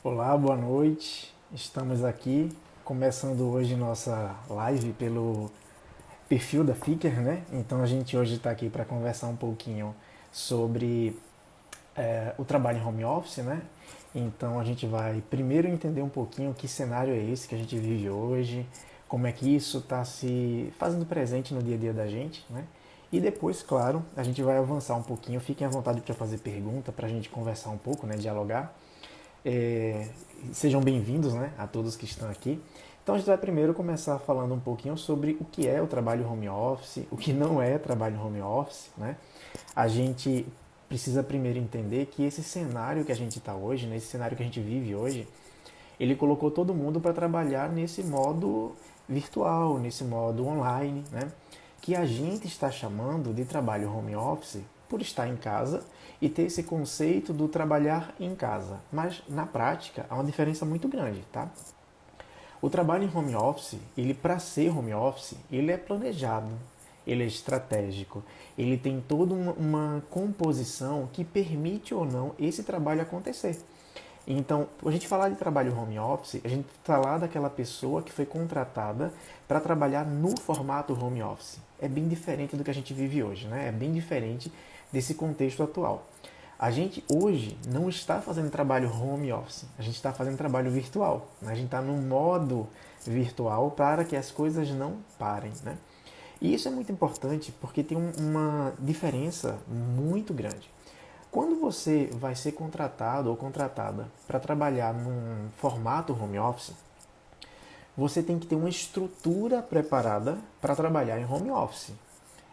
Olá, boa noite. Estamos aqui começando hoje nossa live pelo perfil da Ficker, né? Então a gente hoje está aqui para conversar um pouquinho sobre o trabalho em home office, né? Então a gente vai primeiro entender um pouquinho que cenário é esse que a gente vive hoje, como é que isso está se fazendo presente no dia a dia da gente, né? E depois, claro, a gente vai avançar um pouquinho. Fiquem à vontade para fazer pergunta, para a gente conversar um pouco, né? Dialogar. É, Sejam bem-vindos, né, a todos que estão aqui. Então a gente vai primeiro começar falando um pouquinho sobre o que é o trabalho home office, o que não é trabalho home office, né? A gente precisa primeiro entender que esse cenário que a gente está hoje, né, esse cenário que a gente vive hoje, ele colocou todo mundo para trabalhar nesse modo virtual, nesse modo online, né? Que a gente está chamando de trabalho home office por estar em casa e ter esse conceito do trabalhar em casa. Mas na prática há uma diferença muito grande, tá? O trabalho em home office, ele para ser home office, ele é planejado, ele é estratégico, ele tem toda uma composição que permite ou não esse trabalho acontecer. Então, a gente falar de trabalho home office, a gente falar daquela pessoa que foi contratada para trabalhar no formato home office. É bem diferente do que a gente vive hoje, né? É bem diferente desse contexto atual. A gente hoje não está fazendo trabalho home office, a gente está fazendo trabalho virtual, né? A gente está no modo virtual para que as coisas não parem, né? E isso é muito importante porque tem uma diferença muito grande. Quando você vai ser contratado ou contratada para trabalhar num formato home office, você tem que ter uma estrutura preparada para trabalhar em home office.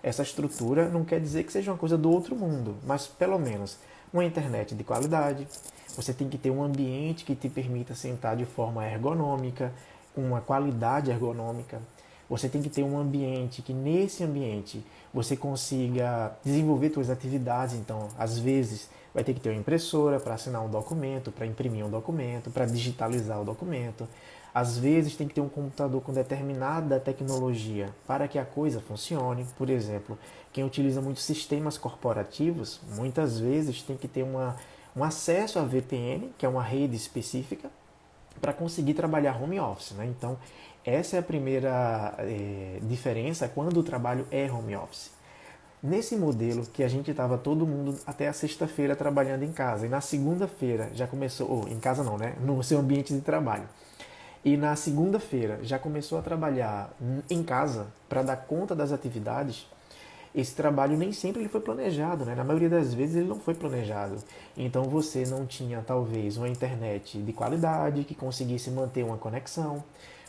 Essa estrutura não quer dizer que seja uma coisa do outro mundo, mas pelo menos uma internet de qualidade. Você tem que ter um ambiente que te permita sentar de forma ergonômica, com uma qualidade ergonômica. Você tem que ter um ambiente que nesse ambiente você consiga desenvolver suas atividades. Então, às vezes, vai ter que ter uma impressora para assinar um documento, para imprimir um documento, para digitalizar o documento. Às vezes tem que ter um computador com determinada tecnologia para que a coisa funcione. Por exemplo, quem utiliza muitos sistemas corporativos, muitas vezes tem que ter um acesso a VPN, que é uma rede específica, para conseguir trabalhar home office, né? Então, essa é a primeira diferença quando o trabalho é home office. Nesse modelo que a gente estava todo mundo até a sexta-feira trabalhando em casa, e na segunda-feira já começou, ou em casa não, né? No seu ambiente de trabalho. E na segunda-feira já começou a trabalhar em casa para dar conta das atividades. Esse trabalho nem sempre ele foi planejado, né? Na maioria das vezes ele não foi planejado. Então você não tinha talvez uma internet de qualidade que conseguisse manter uma conexão.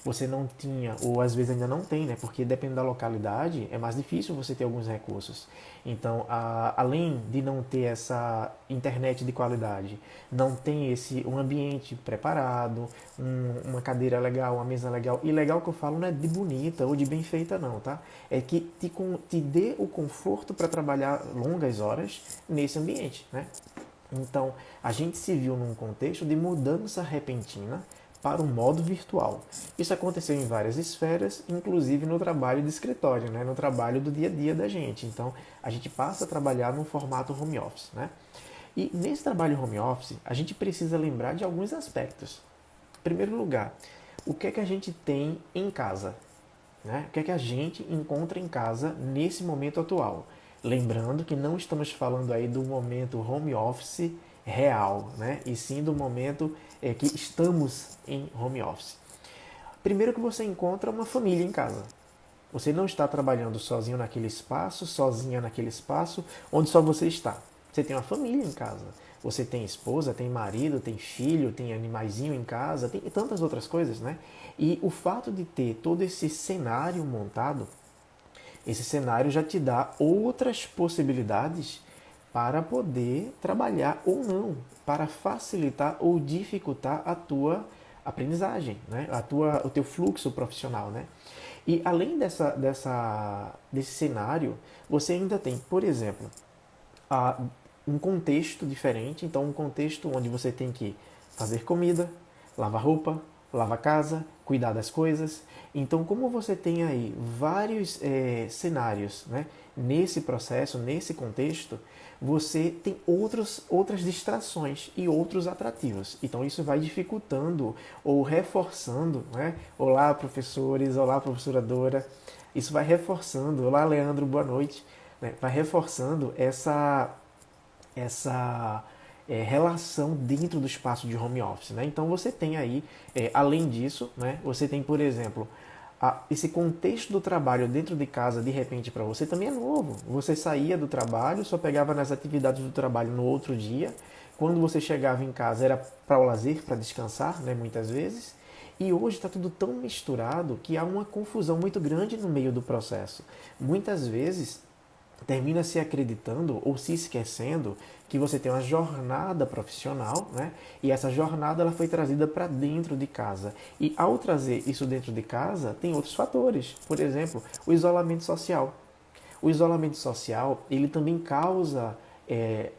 Você não tinha, ou às vezes ainda não tem, né? Porque dependendo da localidade, é mais difícil você ter alguns recursos. Então, além de não ter essa internet de qualidade, não tem um ambiente preparado, uma cadeira legal, uma mesa legal. E legal que eu falo não é de bonita ou de bem feita não, tá? É que te dê o conforto para trabalhar longas horas nesse ambiente, né? Então, a gente se viu num contexto de mudança repentina para o modo virtual. Isso aconteceu em várias esferas, inclusive no trabalho de escritório, né? No trabalho do dia a dia da gente. Então, a gente passa a trabalhar no formato home office, né? E nesse trabalho home office, a gente precisa lembrar de alguns aspectos. Em primeiro lugar, o que é que a gente tem em casa? Né? O que é que a gente encontra em casa nesse momento atual? Lembrando que não estamos falando aí do momento home office real, né? E sim do momento que estamos em home office. Primeiro que você encontra uma família em casa. Você não está trabalhando sozinho naquele espaço, sozinha naquele espaço, onde só você está. Você tem uma família em casa. Você tem esposa, tem marido, tem filho, tem animaizinho em casa, tem tantas outras coisas, né? E o fato de ter todo esse cenário montado, esse cenário já te dá outras possibilidades para poder trabalhar ou não, para facilitar ou dificultar a tua aprendizagem, né? O teu fluxo profissional, né? E além desse cenário, você ainda tem, por exemplo, um contexto diferente. Então, um contexto onde você tem que fazer comida, lavar roupa, lavar a casa, cuidar das coisas. Então, como você tem aí vários cenários, né, nesse processo, nesse contexto, você tem outras distrações e outros atrativos. Então, isso vai dificultando ou reforçando, né? Olá, professores, olá, professora Dora. Isso vai reforçando, olá, Leandro, boa noite. Né? Vai reforçando essa relação dentro do espaço de home office. Né? Então você tem aí, além disso, né, você tem, por exemplo, esse contexto do trabalho dentro de casa, de repente, para você também é novo. Você saía do trabalho, só pegava nas atividades do trabalho no outro dia. Quando você chegava em casa era para o lazer, para descansar, né, muitas vezes. E hoje está tudo tão misturado que há uma confusão muito grande no meio do processo. Muitas vezes termina se acreditando ou se esquecendo que você tem uma jornada profissional, né? E essa jornada ela foi trazida para dentro de casa. E ao trazer isso dentro de casa, tem outros fatores. Por exemplo, o isolamento social. O isolamento social, ele também causa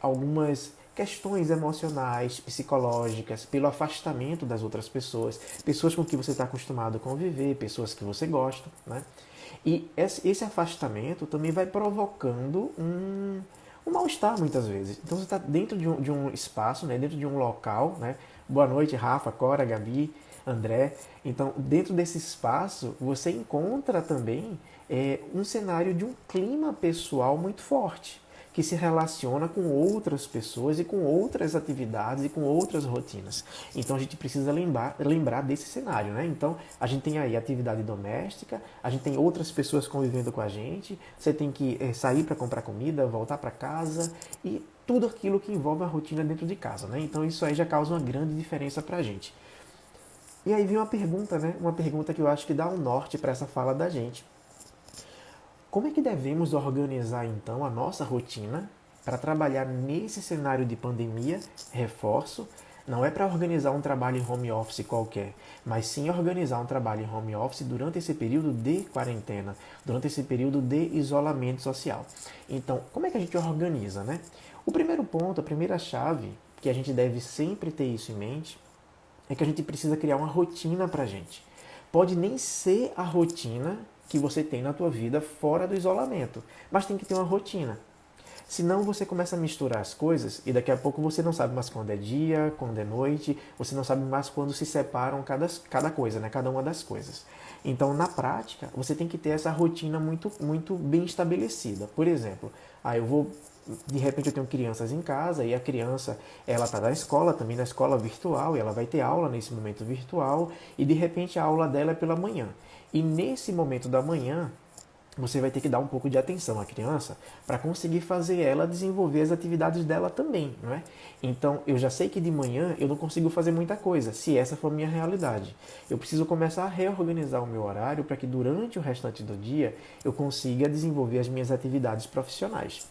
algumas questões emocionais, psicológicas, pelo afastamento das outras pessoas, pessoas com que você está acostumado a conviver, pessoas que você gosta, né? E esse afastamento também vai provocando um mal-estar muitas vezes. Então você está dentro de um espaço, né, dentro de um local, né? Boa noite, Rafa, Cora, Gabi, André. Então, dentro desse espaço, você encontra também um cenário de um clima pessoal muito forte, que se relaciona com outras pessoas e com outras atividades e com outras rotinas. Então a gente precisa lembrar desse cenário, né? Então a gente tem aí atividade doméstica, a gente tem outras pessoas convivendo com a gente, você tem que sair para comprar comida, voltar para casa e tudo aquilo que envolve a rotina dentro de casa, né? Então isso aí já causa uma grande diferença para a gente. E aí vem uma pergunta, né? Uma pergunta que eu acho que dá um norte para essa fala da gente. Como é que devemos organizar então a nossa rotina para trabalhar nesse cenário de pandemia? Reforço, não é para organizar um trabalho em home office qualquer, mas sim organizar um trabalho em home office durante esse período de quarentena, durante esse período de isolamento social. Então, como é que a gente organiza, né? O primeiro ponto, a primeira chave, que a gente deve sempre ter isso em mente, é que a gente precisa criar uma rotina para a gente. Pode nem ser a rotina que você tem na tua vida fora do isolamento, mas tem que ter uma rotina. Senão você começa a misturar as coisas e daqui a pouco você não sabe mais quando é dia, quando é noite, você não sabe mais quando se separam cada coisa, né? Cada uma das coisas. Então, na prática, você tem que ter essa rotina muito bem estabelecida. Por exemplo, de repente eu tenho crianças em casa e a criança, ela está na escola, também na escola virtual, e ela vai ter aula nesse momento virtual e de repente a aula dela é pela manhã. E nesse momento da manhã, você vai ter que dar um pouco de atenção à criança para conseguir fazer ela desenvolver as atividades dela também, não é? Então, eu já sei que de manhã eu não consigo fazer muita coisa, se essa for a minha realidade. Eu preciso começar a reorganizar o meu horário para que durante o restante do dia eu consiga desenvolver as minhas atividades profissionais.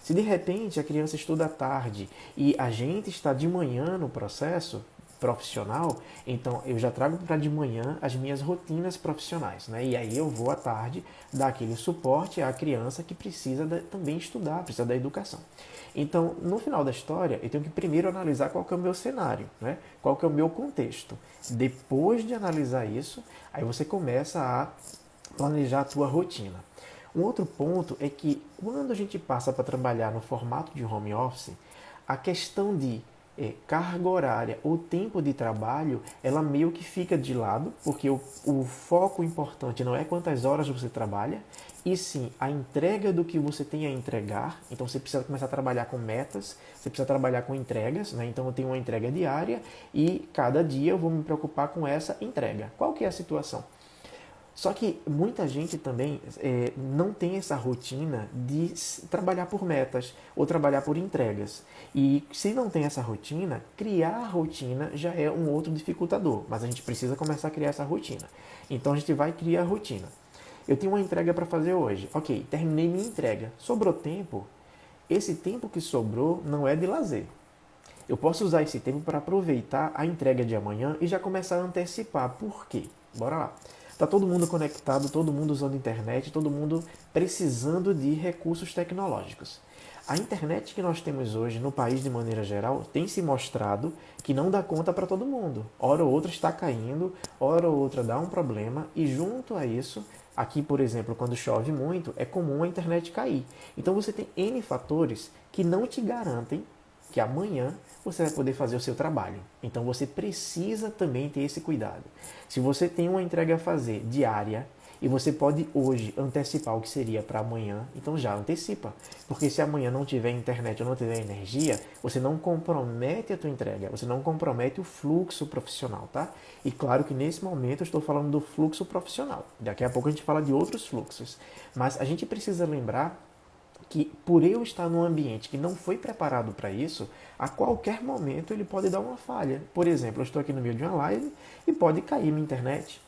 Se de repente a criança estuda à tarde e a gente está de manhã no processo profissional, então eu já trago para de manhã as minhas rotinas profissionais, né? E aí eu vou à tarde dar aquele suporte à criança que precisa também estudar, precisa da educação. Então, no final da história, eu tenho que primeiro analisar qual que é o meu cenário, né? Qual que é o meu contexto. Depois de analisar isso, aí você começa a planejar a tua rotina. Um outro ponto é que quando a gente passa para trabalhar no formato de home office, a questão de carga horária ou tempo de trabalho, ela meio que fica de lado, porque o foco importante não é quantas horas você trabalha, e sim a entrega do que você tem a entregar. Então você precisa começar a trabalhar com metas, você precisa trabalhar com entregas, né? Então eu tenho uma entrega diária e cada dia eu vou me preocupar com essa entrega. Qual que é a situação? Só que muita gente também não tem essa rotina de trabalhar por metas ou trabalhar por entregas. E se não tem essa rotina, criar a rotina já é um outro dificultador. Mas a gente precisa começar a criar essa rotina. Então a gente vai criar a rotina. Eu tenho uma entrega para fazer hoje. Ok, terminei minha entrega. Sobrou tempo? Esse tempo que sobrou não é de lazer. Eu posso usar esse tempo para aproveitar a entrega de amanhã e já começar a antecipar. Por quê? Bora lá. Está todo mundo conectado, todo mundo usando internet, todo mundo precisando de recursos tecnológicos. A internet que nós temos hoje no país de maneira geral tem se mostrado que não dá conta para todo mundo. Hora ou outra está caindo, hora ou outra dá um problema e junto a isso, aqui por exemplo, quando chove muito, é comum a internet cair. Então você tem N fatores que não te garantem que amanhã você vai poder fazer o seu trabalho. Então você precisa também ter esse cuidado. Se você tem uma entrega a fazer diária, e você pode hoje antecipar o que seria para amanhã, então já antecipa. Porque se amanhã não tiver internet ou não tiver energia, você não compromete a tua entrega, você não compromete o fluxo profissional, tá? E claro que nesse momento eu estou falando do fluxo profissional. Daqui a pouco a gente fala de outros fluxos. Mas a gente precisa lembrar que por eu estar num ambiente que não foi preparado para isso, a qualquer momento ele pode dar uma falha. Por exemplo, eu estou aqui no meio de uma live e pode cair minha internet.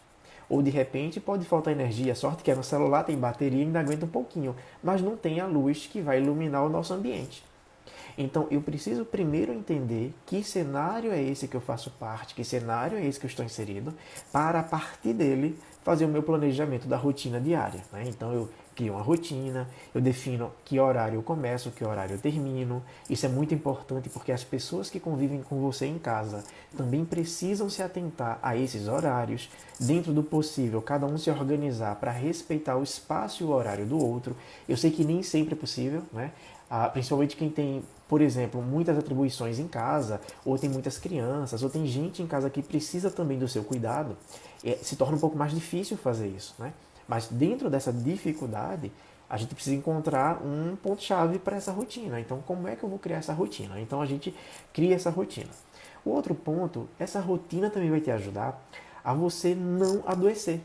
Ou de repente pode faltar energia. A sorte que no celular tem bateria e ainda aguenta um pouquinho, mas não tem a luz que vai iluminar o nosso ambiente. Então eu preciso primeiro entender que cenário é esse que eu faço parte, que cenário é esse que eu estou inserido, para a partir dele fazer o meu planejamento da rotina diária. Né? Então eu crio uma rotina, eu defino que horário eu começo, que horário eu termino. Isso é muito importante porque as pessoas que convivem com você em casa também precisam se atentar a esses horários. Dentro do possível, cada um se organizar para respeitar o espaço e o horário do outro. Eu sei que nem sempre é possível, né? Principalmente quem tem, por exemplo, muitas atribuições em casa, ou tem muitas crianças, ou tem gente em casa que precisa também do seu cuidado, se torna um pouco mais difícil fazer isso, né? Mas dentro dessa dificuldade, a gente precisa encontrar um ponto-chave para essa rotina. Então, como é que eu vou criar essa rotina? Então, a gente cria essa rotina. O outro ponto, essa rotina também vai te ajudar a você não adoecer.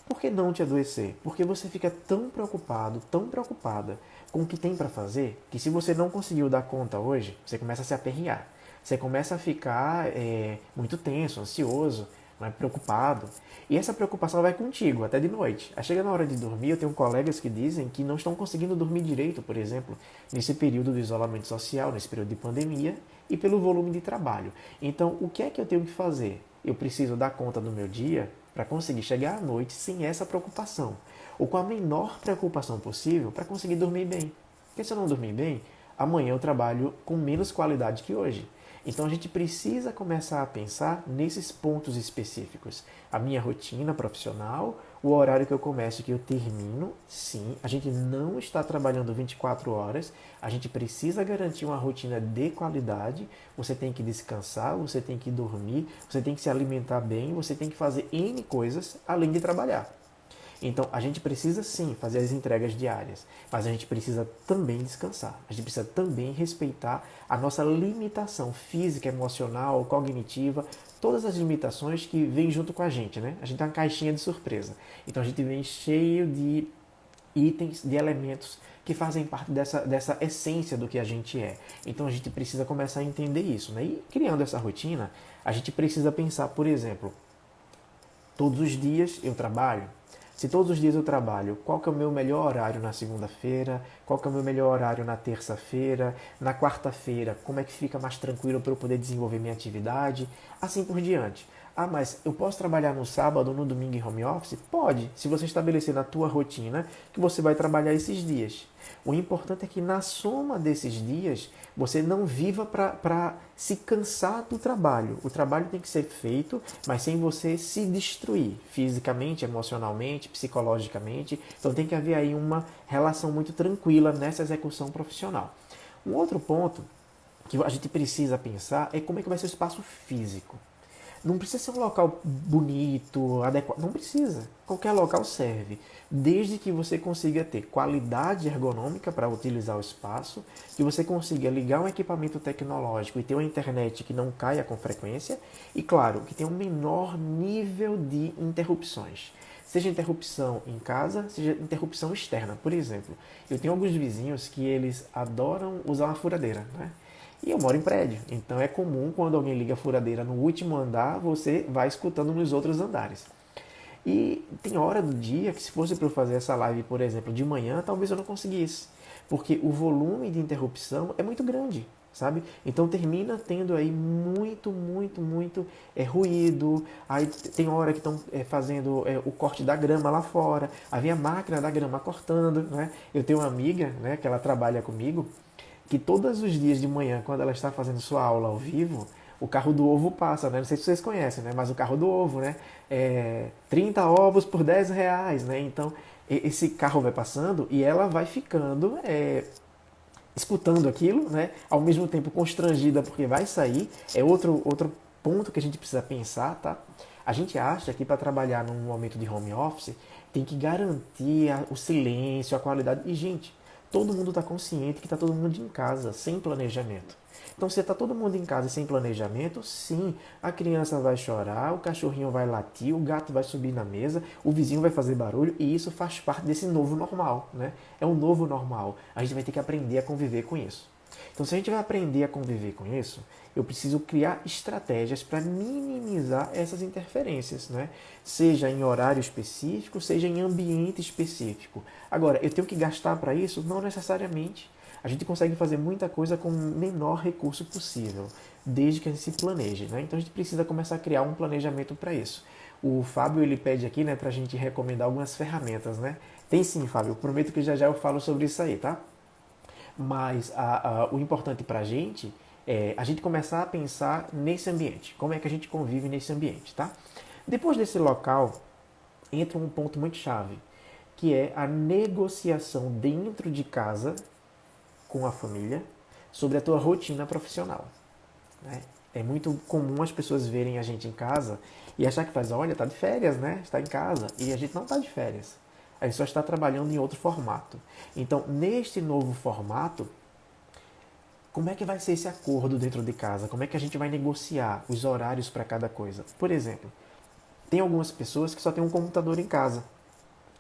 Por que não te adoecer? Porque você fica tão preocupado, tão preocupada com o que tem para fazer, que se você não conseguiu dar conta hoje, você começa a se aperrear. Você começa a ficar muito tenso, ansioso, preocupado. E essa preocupação vai contigo, até de noite. Aí chega na hora de dormir, eu tenho colegas que dizem que não estão conseguindo dormir direito, por exemplo, nesse período de isolamento social, nesse período de pandemia, e pelo volume de trabalho. Então, o que é que eu tenho que fazer? Eu preciso dar conta do meu dia para conseguir chegar à noite sem essa preocupação, ou com a menor preocupação possível para conseguir dormir bem. Porque se eu não dormir bem, amanhã eu trabalho com menos qualidade que hoje. Então a gente precisa começar a pensar nesses pontos específicos. A minha rotina profissional, o horário que eu começo e que eu termino, sim, a gente não está trabalhando 24 horas, a gente precisa garantir uma rotina de qualidade, você tem que descansar, você tem que dormir, você tem que se alimentar bem, você tem que fazer N coisas além de trabalhar. Então, a gente precisa sim fazer as entregas diárias, mas a gente precisa também descansar. A gente precisa também respeitar a nossa limitação física, emocional, cognitiva, todas as limitações que vêm junto com a gente, né? A gente tem uma caixinha de surpresa. Então, a gente vem cheio de itens, de elementos que fazem parte dessa essência do que a gente é. Então, a gente precisa começar a entender isso, né? E criando essa rotina, a gente precisa pensar, por exemplo, todos os dias eu trabalho. Se todos os dias eu trabalho, qual que é o meu melhor horário na segunda-feira? Qual que é o meu melhor horário na terça-feira? Na quarta-feira, como é que fica mais tranquilo para eu poder desenvolver minha atividade? Assim por diante. Ah, mas eu posso trabalhar no sábado ou no domingo em home office? Pode, se você estabelecer na tua rotina que você vai trabalhar esses dias. O importante é que na soma desses dias, você não viva para se cansar do trabalho. O trabalho tem que ser feito, mas sem você se destruir fisicamente, emocionalmente, psicologicamente. Então tem que haver aí uma relação muito tranquila nessa execução profissional. Um outro ponto que a gente precisa pensar é como é que vai ser o espaço físico. Não precisa ser um local bonito, adequado. Não precisa. Qualquer local serve. Desde que você consiga ter qualidade ergonômica para utilizar o espaço, que você consiga ligar um equipamento tecnológico e ter uma internet que não caia com frequência. E, claro, que tenha um menor nível de interrupções. Seja interrupção em casa, seja interrupção externa. Por exemplo, eu tenho alguns vizinhos que eles adoram usar uma furadeira, né? E eu moro em prédio, então é comum quando alguém liga a furadeira no último andar, você vai escutando nos outros andares. E tem hora do dia que se fosse para eu fazer essa live, por exemplo, de manhã, talvez eu não conseguisse, porque o volume de interrupção é muito grande, sabe? Então termina tendo aí muito ruído. Aí tem hora que estão fazendo o corte da grama lá fora, aí vem a máquina da grama cortando, né? Eu tenho uma amiga, né, que ela trabalha comigo, que todos os dias de manhã, quando ela está fazendo sua aula ao vivo, o carro do ovo passa, né? Não sei se vocês conhecem, né? Mas o carro do ovo, né? 30 ovos por R$ 10, né? Então, esse carro vai passando e ela vai ficando escutando aquilo, né? Ao mesmo tempo constrangida porque vai sair. É outro ponto que a gente precisa pensar, tá? A gente acha que para trabalhar num momento de home office tem que garantir o silêncio, a qualidade. E, gente, todo mundo está consciente que está todo mundo em casa, sem planejamento. Então, se está todo mundo em casa sem planejamento, sim, a criança vai chorar, o cachorrinho vai latir, o gato vai subir na mesa, o vizinho vai fazer barulho, e isso faz parte desse novo normal, né? É um novo normal. A gente vai ter que aprender a conviver com isso. Então, se a gente vai aprender a conviver com isso, eu preciso criar estratégias para minimizar essas interferências, né? Seja em horário específico, seja em ambiente específico. Agora, eu tenho que gastar para isso? Não necessariamente. A gente consegue fazer muita coisa com o menor recurso possível, desde que a gente se planeje, né? Então a gente precisa começar a criar um planejamento para isso. O Fábio ele pede aqui, né, para a gente recomendar algumas ferramentas, né? Tem sim, Fábio. Eu prometo que já já eu falo sobre isso aí, tá? Mas o importante para a gente é a gente começar a pensar nesse ambiente. Como é que a gente convive nesse ambiente, tá? Depois desse local, entra um ponto muito chave, que é a negociação dentro de casa com a família sobre a tua rotina profissional, né? É muito comum as pessoas verem a gente em casa e achar que faz, olha, tá de férias, né? Está em casa. E a gente não está de férias. A gente só está trabalhando em outro formato. Então, neste novo formato, como é que vai ser esse acordo dentro de casa? Como é que a gente vai negociar os horários para cada coisa? Por exemplo, tem algumas pessoas que só têm um computador em casa,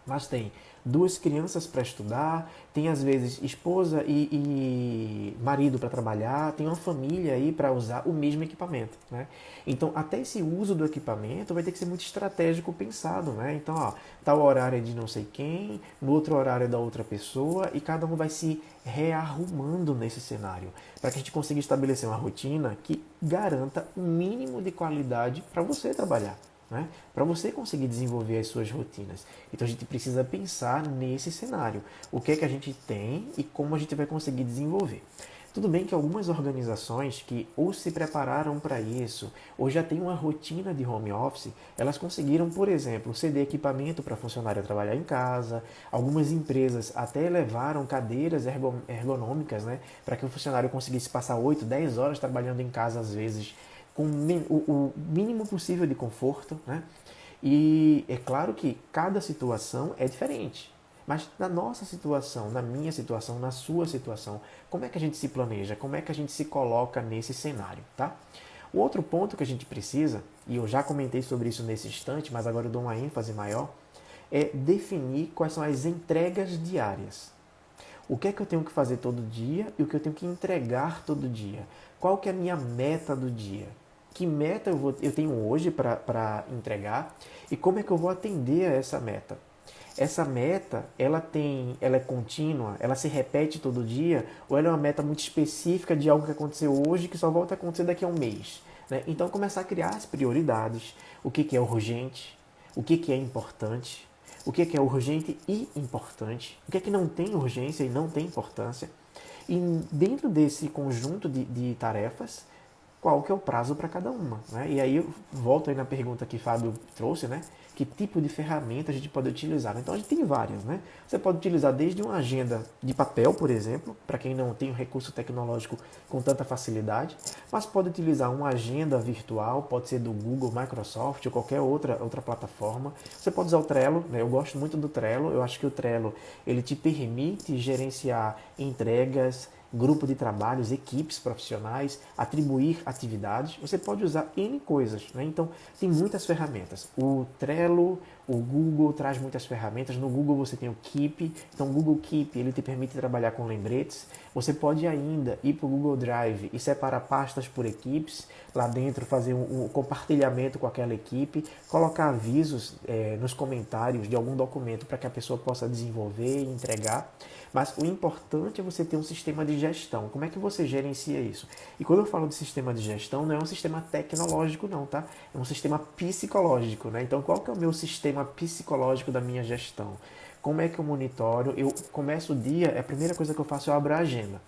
mas tem duas crianças para estudar, tem às vezes esposa e marido para trabalhar, tem uma família aí para usar o mesmo equipamento, né? Então, até esse uso do equipamento vai ter que ser muito estratégico pensado, né? Então, ó, tal horário é de não sei quem, no outro horário é da outra pessoa e cada um vai se rearrumando nesse cenário para que a gente consiga estabelecer uma rotina que garanta o mínimo de qualidade para você trabalhar, né? Para você conseguir desenvolver as suas rotinas. Então a gente precisa pensar nesse cenário. O que é que a gente tem e como a gente vai conseguir desenvolver. Tudo bem que algumas organizações que ou se prepararam para isso, ou já têm uma rotina de home office, elas conseguiram, por exemplo, ceder equipamento para funcionário trabalhar em casa. Algumas empresas até levaram cadeiras ergonômicas, né, para que o funcionário conseguisse passar 8, 10 horas trabalhando em casa às vezes, com o mínimo possível de conforto, né? E é claro que cada situação é diferente. Mas na nossa situação, na minha situação, na sua situação, como é que a gente se planeja? Como é que a gente se coloca nesse cenário, tá? O outro ponto que a gente precisa, e eu já comentei sobre isso nesse instante, mas agora eu dou uma ênfase maior, é definir quais são as entregas diárias. O que é que eu tenho que fazer todo dia e o que eu tenho que entregar todo dia? Qual que é a minha meta do dia? Que meta eu tenho hoje para entregar e como é que eu vou atender a essa meta? Essa meta, ela é contínua, ela se repete todo dia ou ela é uma meta muito específica de algo que aconteceu hoje que só volta a acontecer daqui a um mês, né? Então começar a criar as prioridades, o que é urgente, o que é importante, o que é urgente e importante, o que não tem urgência e não tem importância. E dentro desse conjunto de tarefas, qual que é o prazo para cada uma, né? E aí eu volto aí na pergunta que Fábio trouxe, né? Que tipo de ferramenta a gente pode utilizar? Então a gente tem várias, né? Você pode utilizar desde uma agenda de papel, por exemplo, para quem não tem um recurso tecnológico com tanta facilidade, mas pode utilizar uma agenda virtual, pode ser do Google, Microsoft ou qualquer outra plataforma. Você pode usar o Trello, né? Eu gosto muito do Trello, eu acho que o Trello ele te permite gerenciar entregas, grupo de trabalhos, equipes profissionais, atribuir atividades. Você pode usar N coisas, né? Então, tem muitas ferramentas. O Trello, o Google traz muitas ferramentas. No Google você tem o Keep. Então, o Google Keep ele te permite trabalhar com lembretes. Você pode ainda ir para o Google Drive e separar pastas por equipes. Lá dentro fazer um compartilhamento com aquela equipe, colocar avisos nos comentários de algum documento para que a pessoa possa desenvolver e entregar. Mas o importante é você ter um sistema de gestão. Como é que você gerencia isso? E quando eu falo de sistema de gestão, não é um sistema tecnológico não, tá? É um sistema psicológico, né? Então, qual que é o meu sistema psicológico da minha gestão? Como é que eu monitoro? Eu começo o dia, a primeira coisa que eu faço é eu abro a agenda.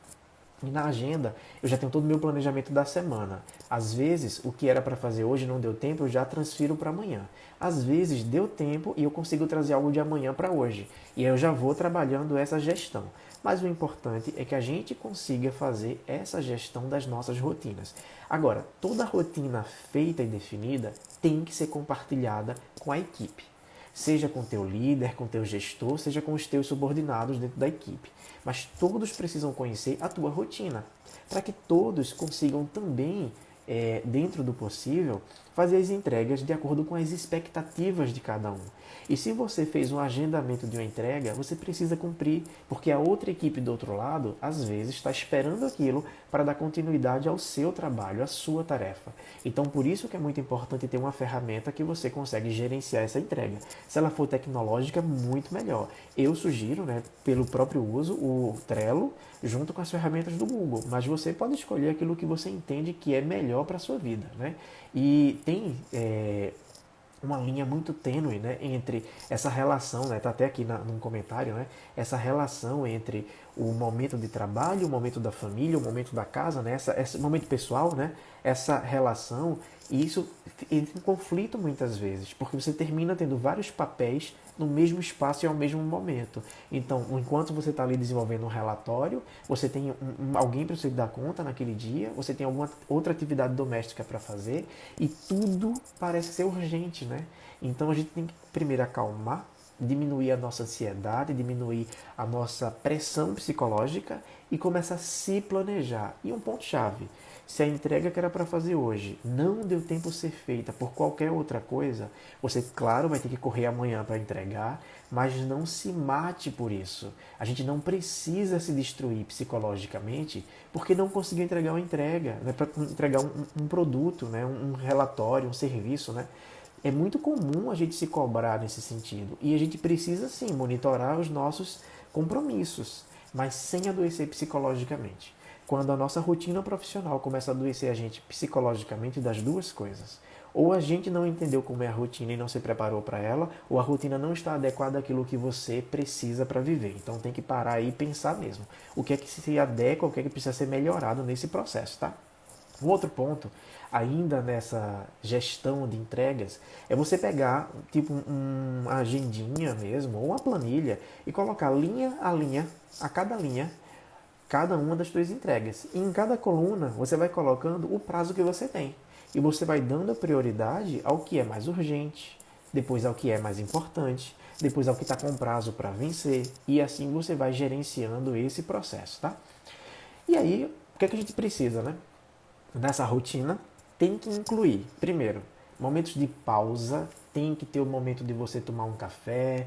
E na agenda, eu já tenho todo o meu planejamento da semana. Às vezes, o que era para fazer hoje não deu tempo, eu já transfiro para amanhã. Às vezes, deu tempo e eu consigo trazer algo de amanhã para hoje. E aí eu já vou trabalhando essa gestão. Mas o importante é que a gente consiga fazer essa gestão das nossas rotinas. Agora, toda rotina feita e definida tem que ser compartilhada com a equipe. Seja com teu líder, com teu gestor, seja com os teus subordinados dentro da equipe. Mas todos precisam conhecer a tua rotina, para que todos consigam também, dentro do possível, fazer as entregas de acordo com as expectativas de cada um. E se você fez um agendamento de uma entrega, você precisa cumprir, porque a outra equipe do outro lado, às vezes, está esperando aquilo para dar continuidade ao seu trabalho, à sua tarefa. Então, por isso que é muito importante ter uma ferramenta que você consegue gerenciar essa entrega. Se ela for tecnológica, muito melhor. Eu sugiro, né, pelo próprio uso, o Trello, junto com as ferramentas do Google. Mas você pode escolher aquilo que você entende que é melhor para a sua vida, né? E tem uma linha muito tênue, né, entre essa relação, né, tá até aqui num comentário, né, essa relação entre o momento de trabalho, o momento da família, o momento da casa, né, esse momento pessoal, né, essa relação, e isso entra em conflito muitas vezes, porque você termina tendo vários papéis no mesmo espaço e ao mesmo momento. Então, enquanto você está ali desenvolvendo um relatório, você tem alguém para você dar conta naquele dia, você tem alguma outra atividade doméstica para fazer, e tudo parece ser urgente, né? Então a gente tem que primeiro acalmar, diminuir a nossa ansiedade, diminuir a nossa pressão psicológica e começar a se planejar. E um ponto-chave, se a entrega que era para fazer hoje não deu tempo de ser feita por qualquer outra coisa, você, claro, vai ter que correr amanhã para entregar, mas não se mate por isso. A gente não precisa se destruir psicologicamente porque não conseguiu entregar uma entrega, né? Para entregar um produto, né? Um relatório, um serviço, né? É muito comum a gente se cobrar nesse sentido. E a gente precisa, sim, monitorar os nossos compromissos, mas sem adoecer psicologicamente. Quando a nossa rotina profissional começa a adoecer a gente psicologicamente, das duas coisas. Ou a gente não entendeu como é a rotina e não se preparou para ela, ou a rotina não está adequada àquilo que você precisa para viver. Então tem que parar aí e pensar mesmo. O que é que se adequa, o que é que precisa ser melhorado nesse processo, tá? Um outro ponto, ainda nessa gestão de entregas, é você pegar tipo uma agendinha mesmo, ou uma planilha, e colocar linha a linha, a cada linha, cada uma das suas entregas. E em cada coluna você vai colocando o prazo que você tem. E você vai dando prioridade ao que é mais urgente, depois ao que é mais importante, depois ao que está com prazo para vencer. E assim você vai gerenciando esse processo, tá? E aí, o que é que a gente precisa, né? Nessa rotina, tem que incluir, primeiro, momentos de pausa, tem que ter o momento de você tomar um café,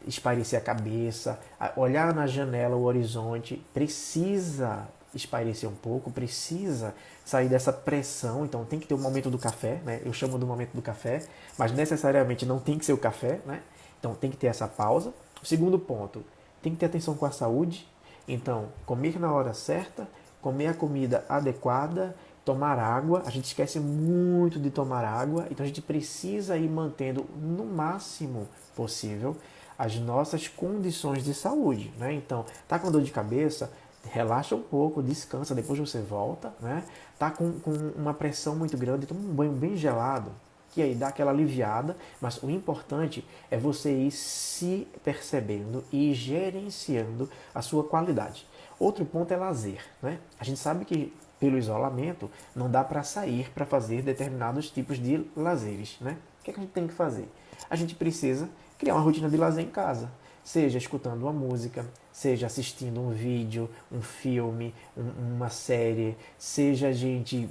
espairecer a cabeça, olhar na janela o horizonte, precisa espairecer um pouco, precisa sair dessa pressão, então tem que ter o momento do café, né? Eu chamo do momento do café, mas necessariamente não tem que ser o café, né? Então tem que ter essa pausa. O segundo ponto, tem que ter atenção com a saúde, então comer na hora certa, comer a comida adequada, tomar água, a gente esquece muito de tomar água, então a gente precisa ir mantendo no máximo possível as nossas condições de saúde, né? Então, tá com dor de cabeça, relaxa um pouco, descansa, depois você volta, né? Tá com uma pressão muito grande, toma um banho bem gelado, que aí dá aquela aliviada, mas o importante é você ir se percebendo e gerenciando a sua qualidade. Outro ponto é lazer, né? A gente sabe que pelo isolamento não dá para sair para fazer determinados tipos de lazeres, né? O que é que a gente tem que fazer? A gente precisa criar uma rotina de lazer em casa, seja escutando uma música, seja assistindo um vídeo, um filme, uma série, seja a gente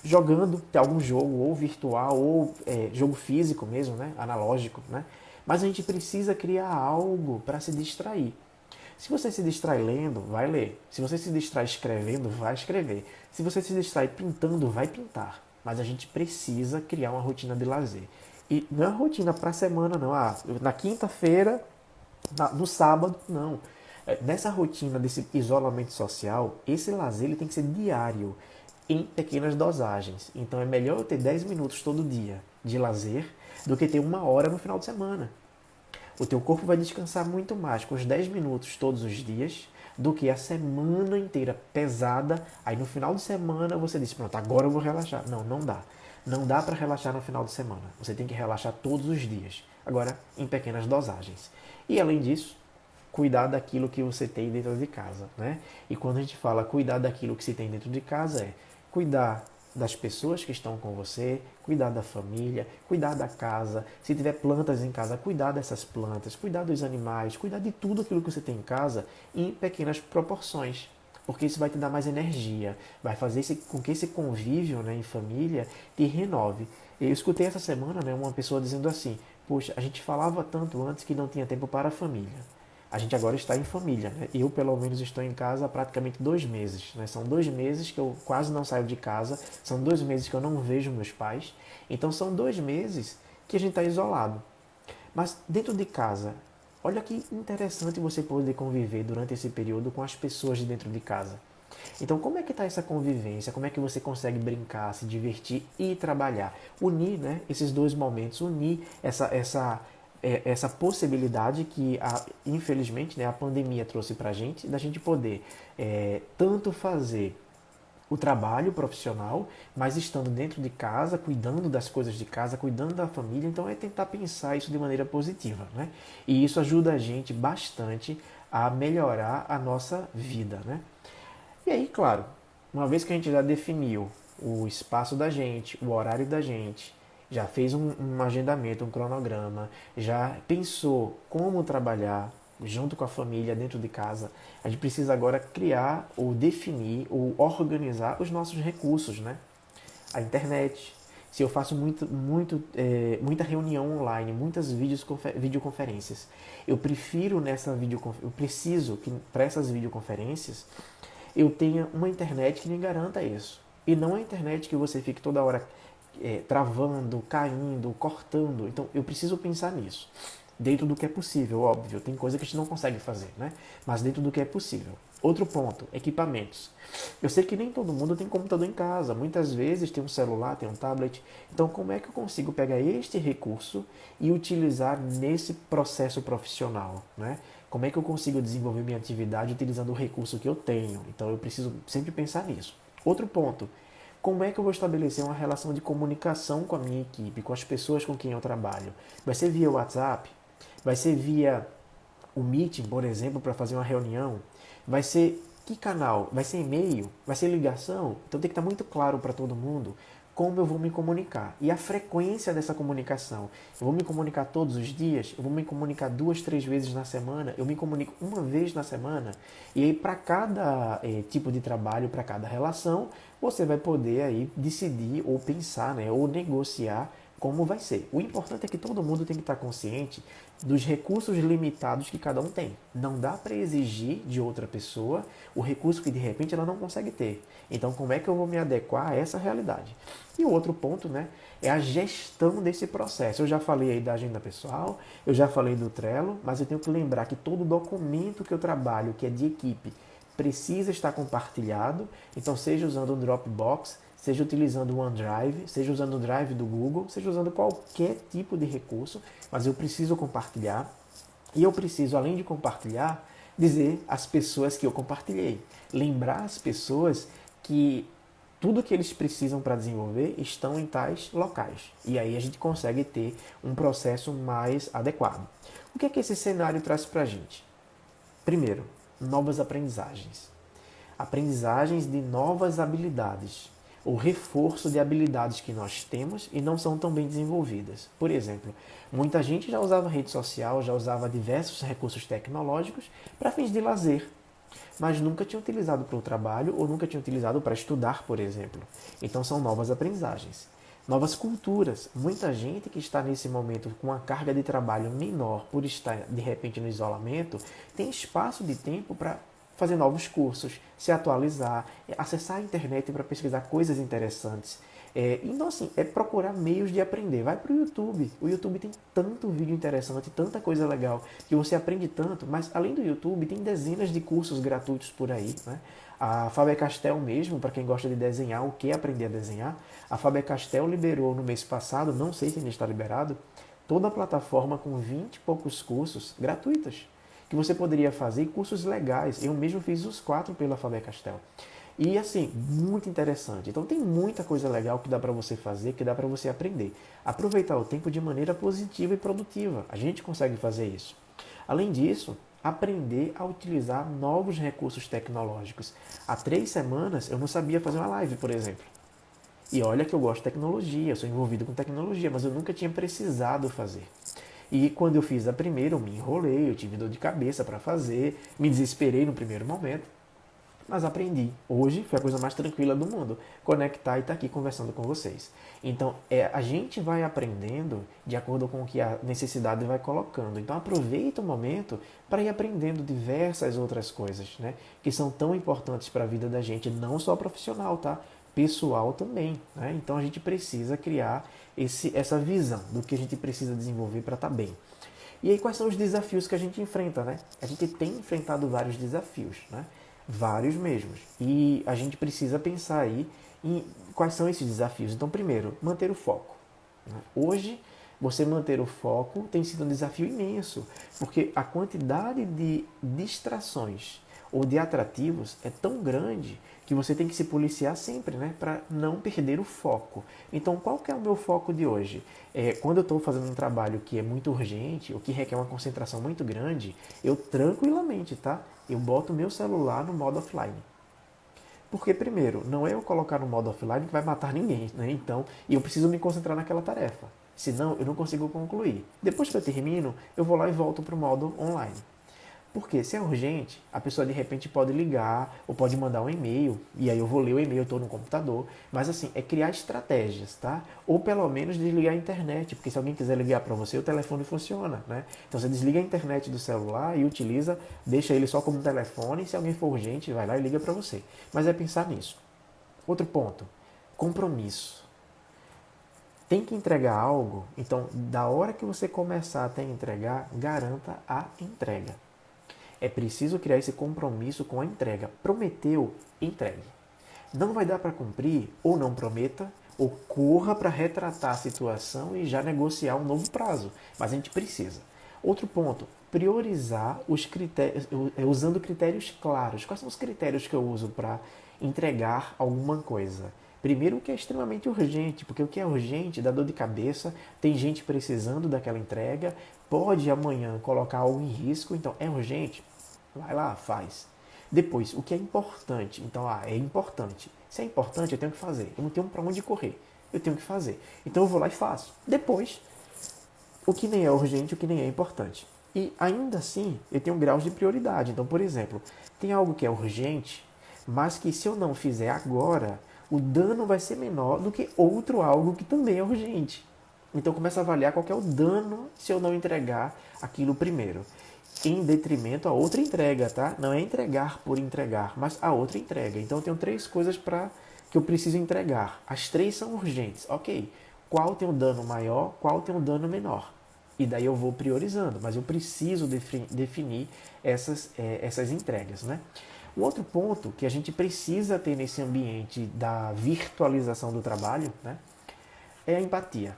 jogando algum jogo, ou virtual, ou jogo físico mesmo, né? Analógico, né? Mas a gente precisa criar algo para se distrair. Se você se distrai lendo, vai ler. Se você se distrai escrevendo, vai escrever. Se você se distrai pintando, vai pintar. Mas a gente precisa criar uma rotina de lazer. E não é uma rotina para a semana, não. Na quinta-feira, no sábado, não. Nessa rotina desse isolamento social, esse lazer ele tem que ser diário, em pequenas dosagens. Então é melhor eu ter 10 minutos todo dia de lazer do que ter 1 hora no final de semana. O teu corpo vai descansar muito mais com os 10 minutos todos os dias do que a semana inteira pesada. Aí no final de semana você diz, pronto, agora eu vou relaxar. Não, não dá. Não dá para relaxar no final de semana. Você tem que relaxar todos os dias. Agora, em pequenas dosagens. E além disso, cuidar daquilo que você tem dentro de casa, né? E quando a gente fala cuidar daquilo que se tem dentro de casa é cuidar das pessoas que estão com você, cuidar da família, cuidar da casa. Se tiver plantas em casa, cuidar dessas plantas, cuidar dos animais, cuidar de tudo aquilo que você tem em casa em pequenas proporções. Porque isso vai te dar mais energia, vai fazer com que esse convívio, né, em família te renove. Eu escutei essa semana, né, uma pessoa dizendo assim, poxa, a gente falava tanto antes que não tinha tempo para a família. A gente agora está em família, né? Eu, pelo menos, estou em casa há praticamente 2 meses, né? São 2 meses que eu quase não saio de casa, são 2 meses que eu não vejo meus pais. Então, são 2 meses que a gente está isolado. Mas dentro de casa, olha que interessante você poder conviver durante esse período com as pessoas de dentro de casa. Então, como é que está essa convivência? Como é que você consegue brincar, se divertir e trabalhar? Unir, né, esses dois momentos, unir essa possibilidade que, infelizmente, né, a pandemia trouxe para a gente, da gente poder tanto fazer o trabalho profissional, mas estando dentro de casa, cuidando das coisas de casa, cuidando da família. Então é tentar pensar isso de maneira positiva, né? E isso ajuda a gente bastante a melhorar a nossa vida, né? E aí, claro, uma vez que a gente já definiu o espaço da gente, o horário da gente, já fez um agendamento, um cronograma, já pensou como trabalhar junto com a família dentro de casa, a gente precisa agora criar ou definir ou organizar os nossos recursos, né? A internet. Se eu faço muita reunião online, muitas videoconferências, eu preciso que para essas videoconferências eu tenha uma internet que me garanta isso. E não a internet que você fique toda hora travando, caindo, cortando. Então eu preciso pensar nisso. Dentro do que é possível, óbvio. Tem coisa que a gente não consegue fazer, né? Mas dentro do que é possível. Outro ponto, equipamentos. Eu sei que nem todo mundo tem computador em casa. Muitas vezes tem um celular, tem um tablet. Então como é que eu consigo pegar este recurso e utilizar nesse processo profissional, né? Como é que eu consigo desenvolver minha atividade utilizando o recurso que eu tenho? Então eu preciso sempre pensar nisso. Outro ponto, como é que eu vou estabelecer uma relação de comunicação com a minha equipe, com as pessoas com quem eu trabalho? Vai ser via WhatsApp? Vai ser via o Meeting, por exemplo, para fazer uma reunião? Vai ser que canal? Vai ser e-mail? Vai ser ligação? Então tem que estar muito claro para todo mundo como eu vou me comunicar e a frequência dessa comunicação. Eu vou me comunicar todos os dias? Eu vou me comunicar 2, 3 vezes na semana? Eu me comunico uma vez na semana? E aí para cada tipo de trabalho, para cada relação, você vai poder aí decidir ou pensar, né, ou negociar como vai ser. O importante é que todo mundo tem que estar consciente dos recursos limitados que cada um tem. Não dá para exigir de outra pessoa o recurso que de repente ela não consegue ter. Então, como é que eu vou me adequar a essa realidade? E o outro ponto, né, é a gestão desse processo. Eu já falei aí da agenda pessoal, eu já falei do Trello, mas eu tenho que lembrar que todo documento que eu trabalho, que é de equipe, precisa estar compartilhado. Então, seja usando o Dropbox, seja utilizando o OneDrive, seja usando o Drive do Google, seja usando qualquer tipo de recurso, mas eu preciso compartilhar. E eu preciso, além de compartilhar, dizer às pessoas que eu compartilhei. Lembrar as pessoas que tudo que eles precisam para desenvolver estão em tais locais. E aí a gente consegue ter um processo mais adequado. O que é que esse cenário traz para a gente? Primeiro, novas aprendizagens. Aprendizagens de novas habilidades. O reforço de habilidades que nós temos e não são tão bem desenvolvidas. Por exemplo, muita gente já usava rede social, já usava diversos recursos tecnológicos para fins de lazer, mas nunca tinha utilizado para o trabalho ou nunca tinha utilizado para estudar, por exemplo. Então são novas aprendizagens. Novas culturas. Muita gente que está nesse momento com uma carga de trabalho menor por estar de repente no isolamento, tem espaço de tempo para fazer novos cursos, se atualizar, acessar a internet para pesquisar coisas interessantes. Então, assim, é procurar meios de aprender. Vai para o YouTube. O YouTube tem tanto vídeo interessante, tanta coisa legal, que você aprende tanto, mas além do YouTube, tem dezenas de cursos gratuitos por aí, né? A Faber-Castell mesmo, para quem gosta de desenhar, o que é aprender a desenhar, a Faber-Castell liberou no mês passado, não sei se ainda está liberado, toda a plataforma com 20 e poucos cursos gratuitos, que você poderia fazer, cursos legais. Eu mesmo fiz os 4 pela Faber-Castell. E assim, muito interessante. Então tem muita coisa legal que dá para você fazer, que dá para você aprender. Aproveitar o tempo de maneira positiva e produtiva. A gente consegue fazer isso. Além disso, aprender a utilizar novos recursos tecnológicos. Há 3 semanas eu não sabia fazer uma live, por exemplo. E olha que eu gosto de tecnologia, eu sou envolvido com tecnologia, mas eu nunca tinha precisado fazer. E quando eu fiz a primeira, eu me enrolei, eu tive dor de cabeça para fazer, me desesperei no primeiro momento, mas aprendi. Hoje foi a coisa mais tranquila do mundo, conectar e estar aqui conversando com vocês. Então, a gente vai aprendendo de acordo com o que a necessidade vai colocando. Então, aproveita o momento para ir aprendendo diversas outras coisas, né? Que são tão importantes para a vida da gente, não só profissional, tá? Pessoal também, né? Então, a gente precisa criar essa visão do que a gente precisa desenvolver para estar bem. E aí, quais são os desafios que a gente enfrenta, né? A gente tem enfrentado vários desafios, né? Vários mesmos. E a gente precisa pensar aí em quais são esses desafios. Então, primeiro, manter o foco. Hoje, você manter o foco tem sido um desafio imenso, porque a quantidade de distrações ou de atrativos é tão grande que você tem que se policiar sempre, né, para não perder o foco. Então, qual que é o meu foco de hoje? Quando eu estou fazendo um trabalho que é muito urgente, ou que requer uma concentração muito grande, eu tranquilamente, tá? Eu boto o meu celular no modo offline. Porque, primeiro, não é eu colocar no modo offline que vai matar ninguém, né? Então, eu preciso me concentrar naquela tarefa. Senão, eu não consigo concluir. Depois que eu termino, eu vou lá e volto para o modo online. Porque se é urgente, a pessoa de repente pode ligar ou pode mandar um e-mail, e aí eu vou ler o e-mail, eu estou no computador. Mas assim, é criar estratégias, tá? Ou pelo menos desligar a internet, porque se alguém quiser ligar para você, o telefone funciona, né? Então você desliga a internet do celular e utiliza, deixa ele só como telefone, e se alguém for urgente, vai lá e liga para você. Mas é pensar nisso. Outro ponto, compromisso. Tem que entregar algo, então da hora que você começar até entregar, garanta a entrega. É preciso criar esse compromisso com a entrega. Prometeu, entregue. Não vai dar para cumprir, ou não prometa, ou corra para retratar a situação e já negociar um novo prazo. Mas a gente precisa. Outro ponto, priorizar os critérios, usando critérios claros. Quais são os critérios que eu uso para entregar alguma coisa? Primeiro, o que é extremamente urgente, porque o que é urgente dá dor de cabeça, tem gente precisando daquela entrega, pode amanhã colocar algo em risco, então é urgente, vai lá, faz. Depois, o que é importante? Então, é importante. Se é importante, eu tenho que fazer. Eu não tenho para onde correr. Eu tenho que fazer. Então, eu vou lá e faço. Depois, o que nem é urgente, o que nem é importante. E ainda assim, eu tenho graus de prioridade. Então, por exemplo, tem algo que é urgente, mas que se eu não fizer agora, o dano vai ser menor do que outro algo que também é urgente. Então, começa a avaliar qual é o dano se eu não entregar aquilo primeiro. Em detrimento a outra entrega, tá? Não é entregar por entregar, mas a outra entrega. Então, eu tenho 3 coisas que eu preciso entregar. As 3 são urgentes. Ok. Qual tem um dano maior, qual tem um dano menor? E daí eu vou priorizando, mas eu preciso definir essas entregas, né? Um outro ponto que a gente precisa ter nesse ambiente da virtualização do trabalho, né, é a empatia.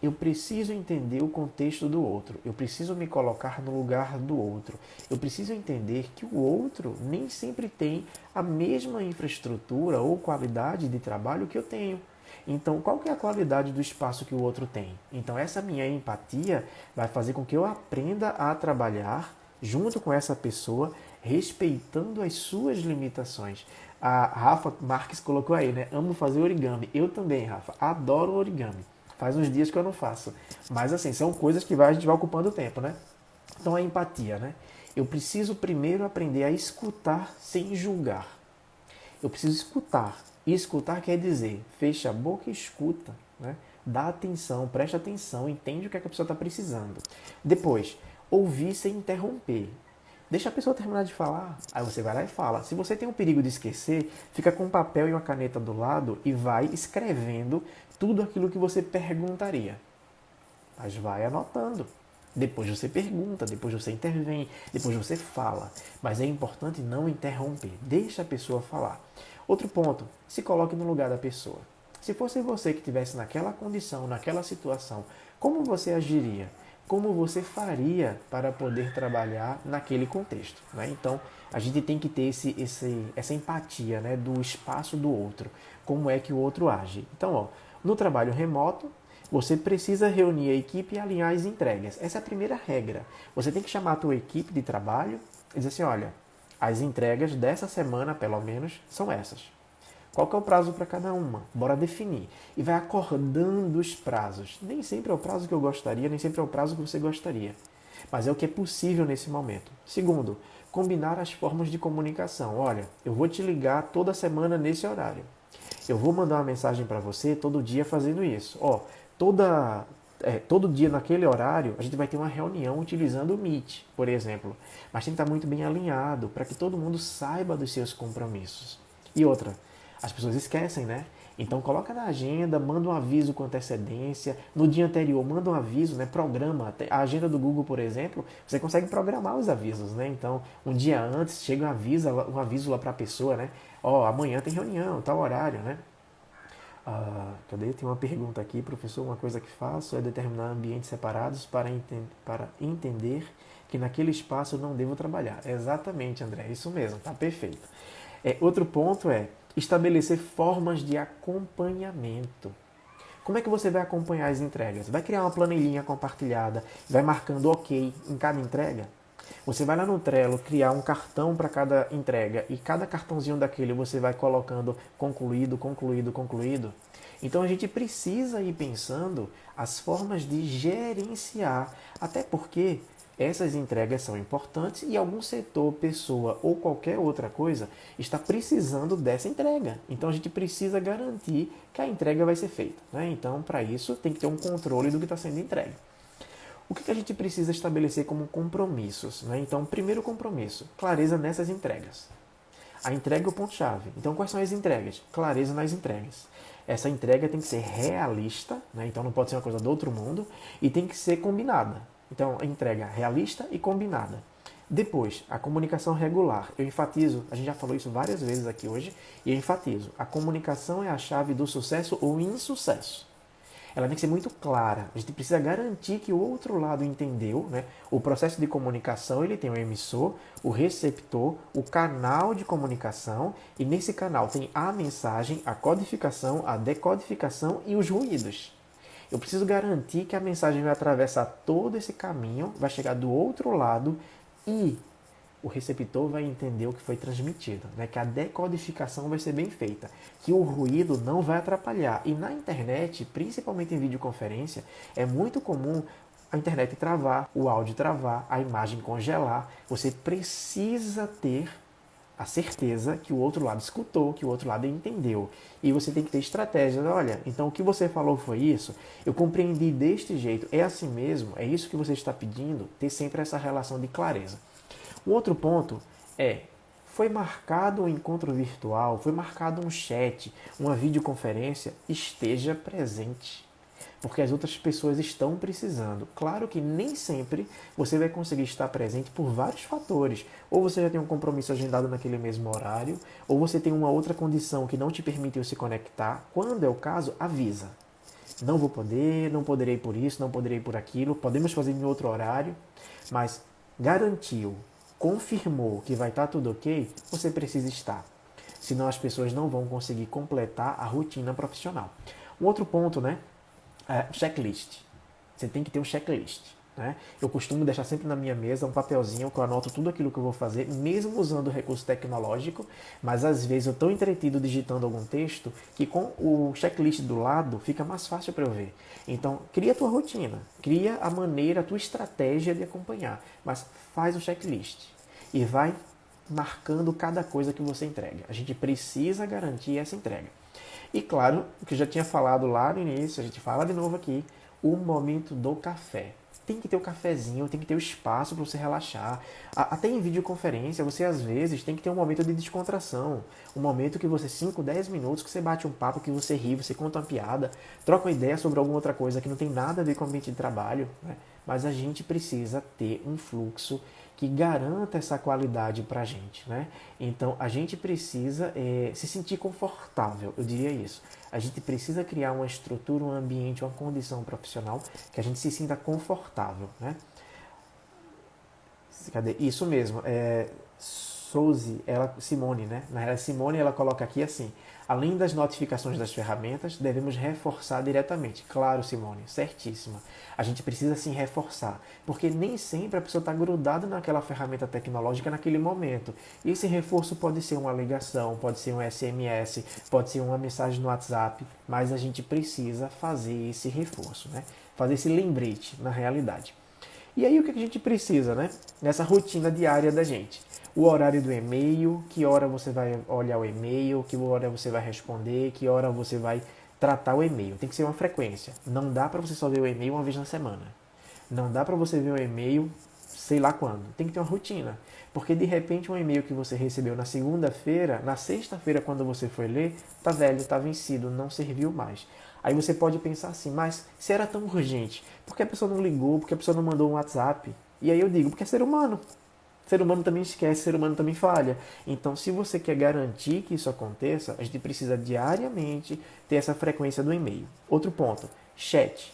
Eu preciso entender o contexto do outro. Eu preciso me colocar no lugar do outro. Eu preciso entender que o outro nem sempre tem a mesma infraestrutura ou qualidade de trabalho que eu tenho. Então, qual que é a qualidade do espaço que o outro tem? Então, essa minha empatia vai fazer com que eu aprenda a trabalhar junto com essa pessoa, respeitando as suas limitações. A Rafa Marques colocou aí, né? Amo fazer origami. Eu também, Rafa. Adoro origami. Faz uns dias que eu não faço. Mas assim, são coisas que a gente vai ocupando o tempo, né? Então a empatia, né? Eu preciso primeiro aprender a escutar sem julgar. Eu preciso escutar. E escutar quer dizer, fecha a boca e escuta, né? Dá atenção, presta atenção, entende o que a pessoa está precisando. Depois, ouvir sem interromper. Deixa a pessoa terminar de falar, aí você vai lá e fala. Se você tem o perigo de esquecer, fica com um papel e uma caneta do lado e vai escrevendo tudo aquilo que você perguntaria. Mas vai anotando. Depois você pergunta, depois você intervém, depois você fala. Mas é importante não interromper. Deixa a pessoa falar. Outro ponto, se coloque no lugar da pessoa. Se fosse você que estivesse naquela condição, naquela situação, como você agiria? como você faria para poder trabalhar naquele contexto, né? Então, a gente tem que ter essa empatia, né, do espaço do outro, como é que o outro age. Então, ó, no trabalho remoto, você precisa reunir a equipe e alinhar as entregas. Essa é a primeira regra. Você tem que chamar a tua equipe de trabalho e dizer assim, olha, as entregas dessa semana, pelo menos, são essas. Qual que é o prazo para cada uma? Bora definir. E vai acordando os prazos. Nem sempre é o prazo que eu gostaria, nem sempre é o prazo que você gostaria. Mas é o que é possível nesse momento. Segundo, combinar as formas de comunicação. Olha, eu vou te ligar toda semana nesse horário. Eu vou mandar uma mensagem para você todo dia fazendo isso. Ó, todo dia naquele horário a gente vai ter uma reunião utilizando o Meet, por exemplo. Mas tem que estar muito bem alinhado para que todo mundo saiba dos seus compromissos. E outra, as pessoas esquecem, né? Então coloca na agenda, manda um aviso com antecedência. No dia anterior, manda um aviso, né? Programa. A agenda do Google, por exemplo, você consegue programar os avisos, né? Então, um dia antes, chega um aviso lá para a pessoa, né? Ó, amanhã tem reunião, tal horário, né? Cadê? Tem uma pergunta aqui, professor. Uma coisa que faço é determinar ambientes separados para entender que naquele espaço eu não devo trabalhar. Exatamente, André. Isso mesmo, tá perfeito. Outro ponto é estabelecer formas de acompanhamento. Como é que você vai acompanhar as entregas? Vai criar uma planilhinha compartilhada, vai marcando OK em cada entrega? Você vai lá no Trello criar um cartão para cada entrega e cada cartãozinho daquele você vai colocando concluído, concluído, concluído. Então a gente precisa ir pensando as formas de gerenciar, até porque essas entregas são importantes e algum setor, pessoa ou qualquer outra coisa está precisando dessa entrega. Então a gente precisa garantir que a entrega vai ser feita, né? Então, para isso, tem que ter um controle do que está sendo entregue. O que a gente precisa estabelecer como compromissos, né? Então, primeiro compromisso, clareza nessas entregas. A entrega é o ponto-chave. Então, quais são as entregas? Clareza nas entregas. Essa entrega tem que ser realista, né? Então não pode ser uma coisa do outro mundo, e tem que ser combinada. Então, a entrega realista e combinada. Depois, a comunicação regular. Eu enfatizo, a gente já falou isso várias vezes aqui hoje, e eu enfatizo, a comunicação é a chave do sucesso ou insucesso. Ela tem que ser muito clara. A gente precisa garantir que o outro lado entendeu, né? O processo de comunicação, ele tem o emissor, o receptor, o canal de comunicação, e nesse canal tem a mensagem, a codificação, a decodificação e os ruídos. Eu preciso garantir que a mensagem vai atravessar todo esse caminho, vai chegar do outro lado e o receptor vai entender o que foi transmitido, né? Que a decodificação vai ser bem feita, que o ruído não vai atrapalhar. E na internet, principalmente em videoconferência, é muito comum a internet travar, o áudio travar, a imagem congelar. Você precisa ter a certeza que o outro lado escutou, que o outro lado entendeu. E você tem que ter estratégias. Olha, então o que você falou foi isso, eu compreendi deste jeito, é assim mesmo, é isso que você está pedindo, ter sempre essa relação de clareza. Um outro ponto foi marcado um encontro virtual, foi marcado um chat, uma videoconferência, esteja presente. Porque as outras pessoas estão precisando. Claro que nem sempre você vai conseguir estar presente por vários fatores. Ou você já tem um compromisso agendado naquele mesmo horário, ou você tem uma outra condição que não te permitiu se conectar. Quando é o caso, avisa. Não vou poder, não poderei por isso, não poderei por aquilo, podemos fazer em outro horário, mas garantiu, confirmou que vai estar tudo ok, você precisa estar. Senão as pessoas não vão conseguir completar a rotina profissional. Um outro ponto, né? Checklist. Você tem que ter um checklist, né? Eu costumo deixar sempre na minha mesa um papelzinho que eu anoto tudo aquilo que eu vou fazer, mesmo usando o recurso tecnológico, mas às vezes eu estou entretido digitando algum texto que com o checklist do lado fica mais fácil para eu ver. Então, cria a tua rotina, cria a maneira, a tua estratégia de acompanhar, mas faz o checklist e vai marcando cada coisa que você entrega. A gente precisa garantir essa entrega. E claro, o que eu já tinha falado lá no início, a gente fala de novo aqui, o momento do café. Tem que ter o cafezinho, tem que ter o espaço para você relaxar. Até em videoconferência, você às vezes tem que ter um momento de descontração. Um momento que você, 5, 10 minutos, que você bate um papo, que você ri, você conta uma piada, troca uma ideia sobre alguma outra coisa que não tem nada a ver com o ambiente de trabalho, né? Mas a gente precisa ter um fluxo que garanta essa qualidade para a gente, né? Então, a gente precisa se sentir confortável, eu diria isso. A gente precisa criar uma estrutura, um ambiente, uma condição profissional que a gente se sinta confortável, né? Cadê? Isso mesmo, Simone, né? Na realidade, Simone, ela coloca aqui assim: além das notificações das ferramentas, devemos reforçar diretamente. Claro, Simone, certíssima. A gente precisa sim reforçar, porque nem sempre a pessoa está grudada naquela ferramenta tecnológica naquele momento. E esse reforço pode ser uma ligação, pode ser um SMS, pode ser uma mensagem no WhatsApp, mas a gente precisa fazer esse reforço, né? Fazer esse lembrete na realidade. E aí o que a gente precisa, né? Nessa rotina diária da gente. O horário do e-mail, que hora você vai olhar o e-mail, que hora você vai responder, que hora você vai tratar o e-mail. Tem que ser uma frequência. Não dá para você só ver o e-mail uma vez na semana. Não dá para você ver o e-mail sei lá quando. Tem que ter uma rotina. Porque de repente um e-mail que você recebeu na segunda-feira, na sexta-feira quando você foi ler, tá velho, tá vencido, não serviu mais. Aí você pode pensar assim, mas se era tão urgente, por que a pessoa não ligou, por que a pessoa não mandou um WhatsApp? E aí eu digo, porque é ser humano. Ser humano também esquece, ser humano também falha. Então, se você quer garantir que isso aconteça, a gente precisa diariamente ter essa frequência do e-mail. Outro ponto, chat.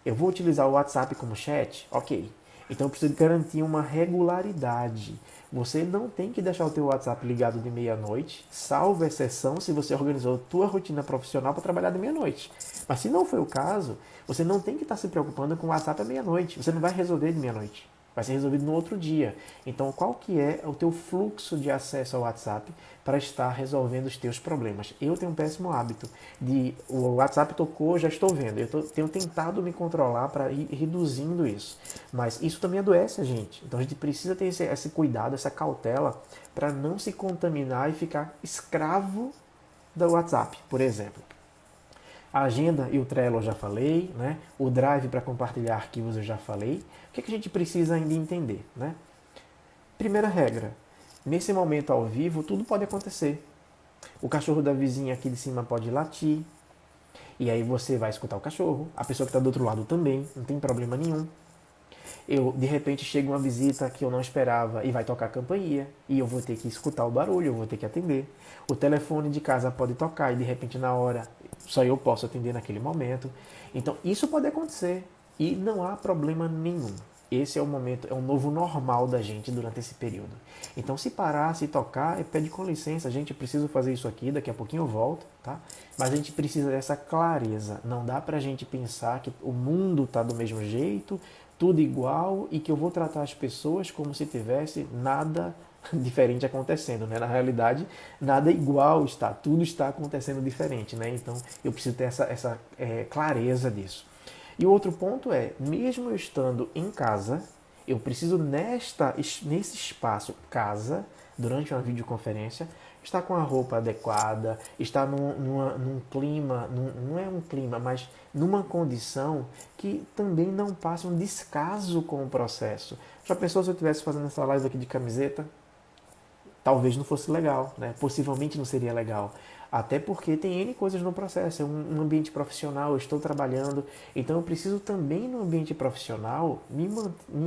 Eu vou utilizar o WhatsApp como chat? Ok. Então, eu preciso garantir uma regularidade. Você não tem que deixar o teu WhatsApp ligado de meia-noite, salvo exceção se você organizou a tua rotina profissional para trabalhar de meia-noite. Mas se não foi o caso, você não tem que estar se preocupando com o WhatsApp à meia-noite. Você não vai resolver de meia-noite. Vai ser resolvido no outro dia. Então, qual que é o teu fluxo de acesso ao WhatsApp para estar resolvendo os teus problemas? Eu tenho um péssimo hábito de o WhatsApp tocou, já estou vendo. Tenho tentado me controlar para ir reduzindo isso. Mas isso também adoece a gente. Então, a gente precisa ter esse cuidado, essa cautela para não se contaminar e ficar escravo do WhatsApp, por exemplo. A agenda e o Trello eu já falei, né? O Drive para compartilhar arquivos eu já falei. O que a gente precisa ainda entender, né? Primeira regra, nesse momento ao vivo tudo pode acontecer. O cachorro da vizinha aqui de cima pode latir, e aí você vai escutar o cachorro, a pessoa que está do outro lado também, não tem problema nenhum. De repente chega uma visita que eu não esperava e vai tocar a campainha, e eu vou ter que escutar o barulho, eu vou ter que atender. O telefone de casa pode tocar e de repente na hora só eu posso atender naquele momento. Então isso pode acontecer e não há problema nenhum. Esse é o momento, é o novo normal da gente durante esse período. Então se parar, se tocar, pede com licença, gente, eu preciso fazer isso aqui, daqui a pouquinho eu volto, tá? Mas a gente precisa dessa clareza. Não dá pra gente pensar que o mundo tá do mesmo jeito, tudo igual e que eu vou tratar as pessoas como se tivesse nada diferente acontecendo, né? Na realidade, nada igual está, tudo está acontecendo diferente, né? Então, eu preciso ter essa clareza disso. E o outro ponto é, mesmo eu estando em casa, eu preciso nesse espaço casa, durante uma videoconferência, estar com a roupa adequada, estar num clima, não é um clima, mas numa condição que também não passe um descaso com o processo. Já pensou se eu estivesse fazendo essa live aqui de camiseta? Talvez não fosse legal, né? Possivelmente não seria legal. Até porque tem N coisas no processo, é um ambiente profissional, eu estou trabalhando, então eu preciso também no ambiente profissional me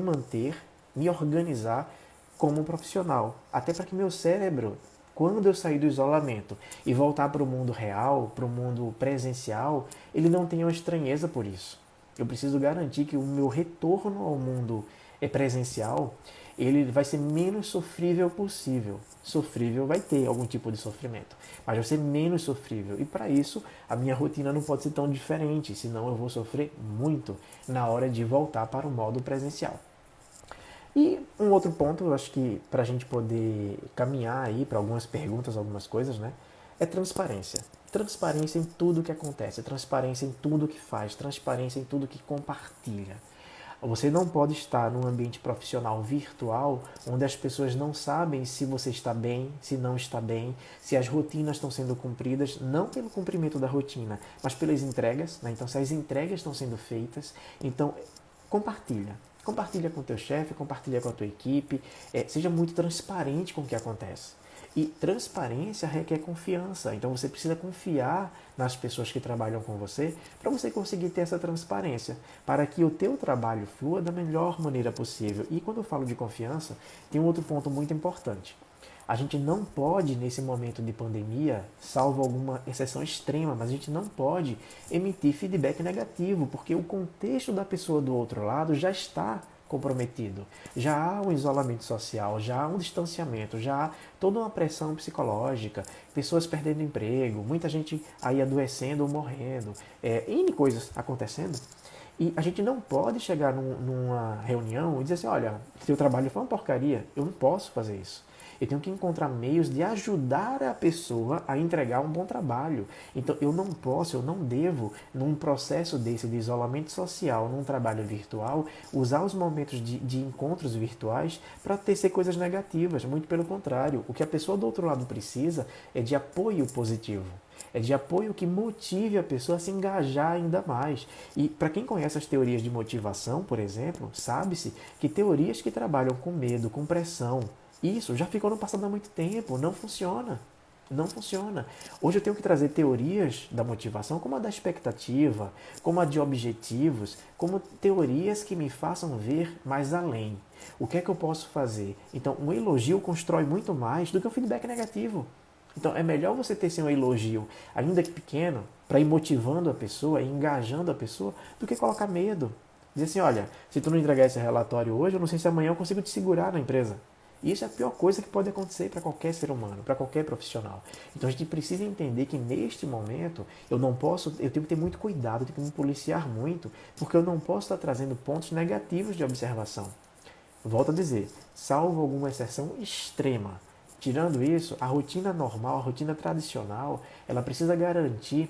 manter, me organizar como um profissional. Até para que meu cérebro, quando eu sair do isolamento e voltar para o mundo real, para o mundo presencial, ele não tenha uma estranheza por isso. Eu preciso garantir que o meu retorno ao mundo presencial ele vai ser menos sofrível possível. Sofrível vai ter algum tipo de sofrimento, mas vai ser menos sofrível. E para isso, a minha rotina não pode ser tão diferente, senão eu vou sofrer muito na hora de voltar para o modo presencial. E um outro ponto, eu acho que para a gente poder caminhar aí para algumas perguntas, algumas coisas, né? É transparência. Transparência em tudo que acontece, transparência em tudo que faz, transparência em tudo que compartilha. Você não pode estar num ambiente profissional virtual onde as pessoas não sabem se você está bem, se não está bem, se as rotinas estão sendo cumpridas, não pelo cumprimento da rotina, mas pelas entregas, né? Então, se as entregas estão sendo feitas, então compartilha. Compartilha com o teu chefe, compartilha com a tua equipe, seja muito transparente com o que acontece. E transparência requer confiança. Então você precisa confiar nas pessoas que trabalham com você para você conseguir ter essa transparência, para que o teu trabalho flua da melhor maneira possível. E quando eu falo de confiança, tem um outro ponto muito importante. A gente não pode, nesse momento de pandemia, salvo alguma exceção extrema, mas a gente não pode emitir feedback negativo, porque o contexto da pessoa do outro lado já está comprometido. Já há um isolamento social, já há um distanciamento, já há toda uma pressão psicológica, pessoas perdendo emprego, muita gente aí adoecendo ou morrendo, N coisas acontecendo. E a gente não pode chegar numa reunião e dizer assim, olha, seu trabalho foi uma porcaria, eu não posso fazer isso. Eu tenho que encontrar meios de ajudar a pessoa a entregar um bom trabalho. Então eu não posso, eu não devo, num processo desse de isolamento social, num trabalho virtual, usar os momentos de encontros virtuais para tecer coisas negativas. Muito pelo contrário, o que a pessoa do outro lado precisa é de apoio positivo. É de apoio que motive a pessoa a se engajar ainda mais. E para quem conhece as teorias de motivação, por exemplo, sabe-se que teorias que trabalham com medo, com pressão, isso já ficou no passado há muito tempo, não funciona. Não funciona. Hoje eu tenho que trazer teorias da motivação como a da expectativa, como a de objetivos, como teorias que me façam ver mais além. O que é que eu posso fazer? Então, um elogio constrói muito mais do que um feedback negativo. Então, é melhor você ter sim um elogio, ainda que pequeno, para ir motivando a pessoa, engajando a pessoa, do que colocar medo. Dizer assim, olha, se tu não entregar esse relatório hoje, eu não sei se amanhã eu consigo te segurar na empresa. E isso é a pior coisa que pode acontecer para qualquer ser humano, para qualquer profissional. Então a gente precisa entender que neste momento eu tenho que ter muito cuidado, eu tenho que me policiar muito, porque eu não posso estar trazendo pontos negativos de observação. Volto a dizer, salvo alguma exceção extrema. Tirando isso, a rotina normal, a rotina tradicional, ela precisa garantir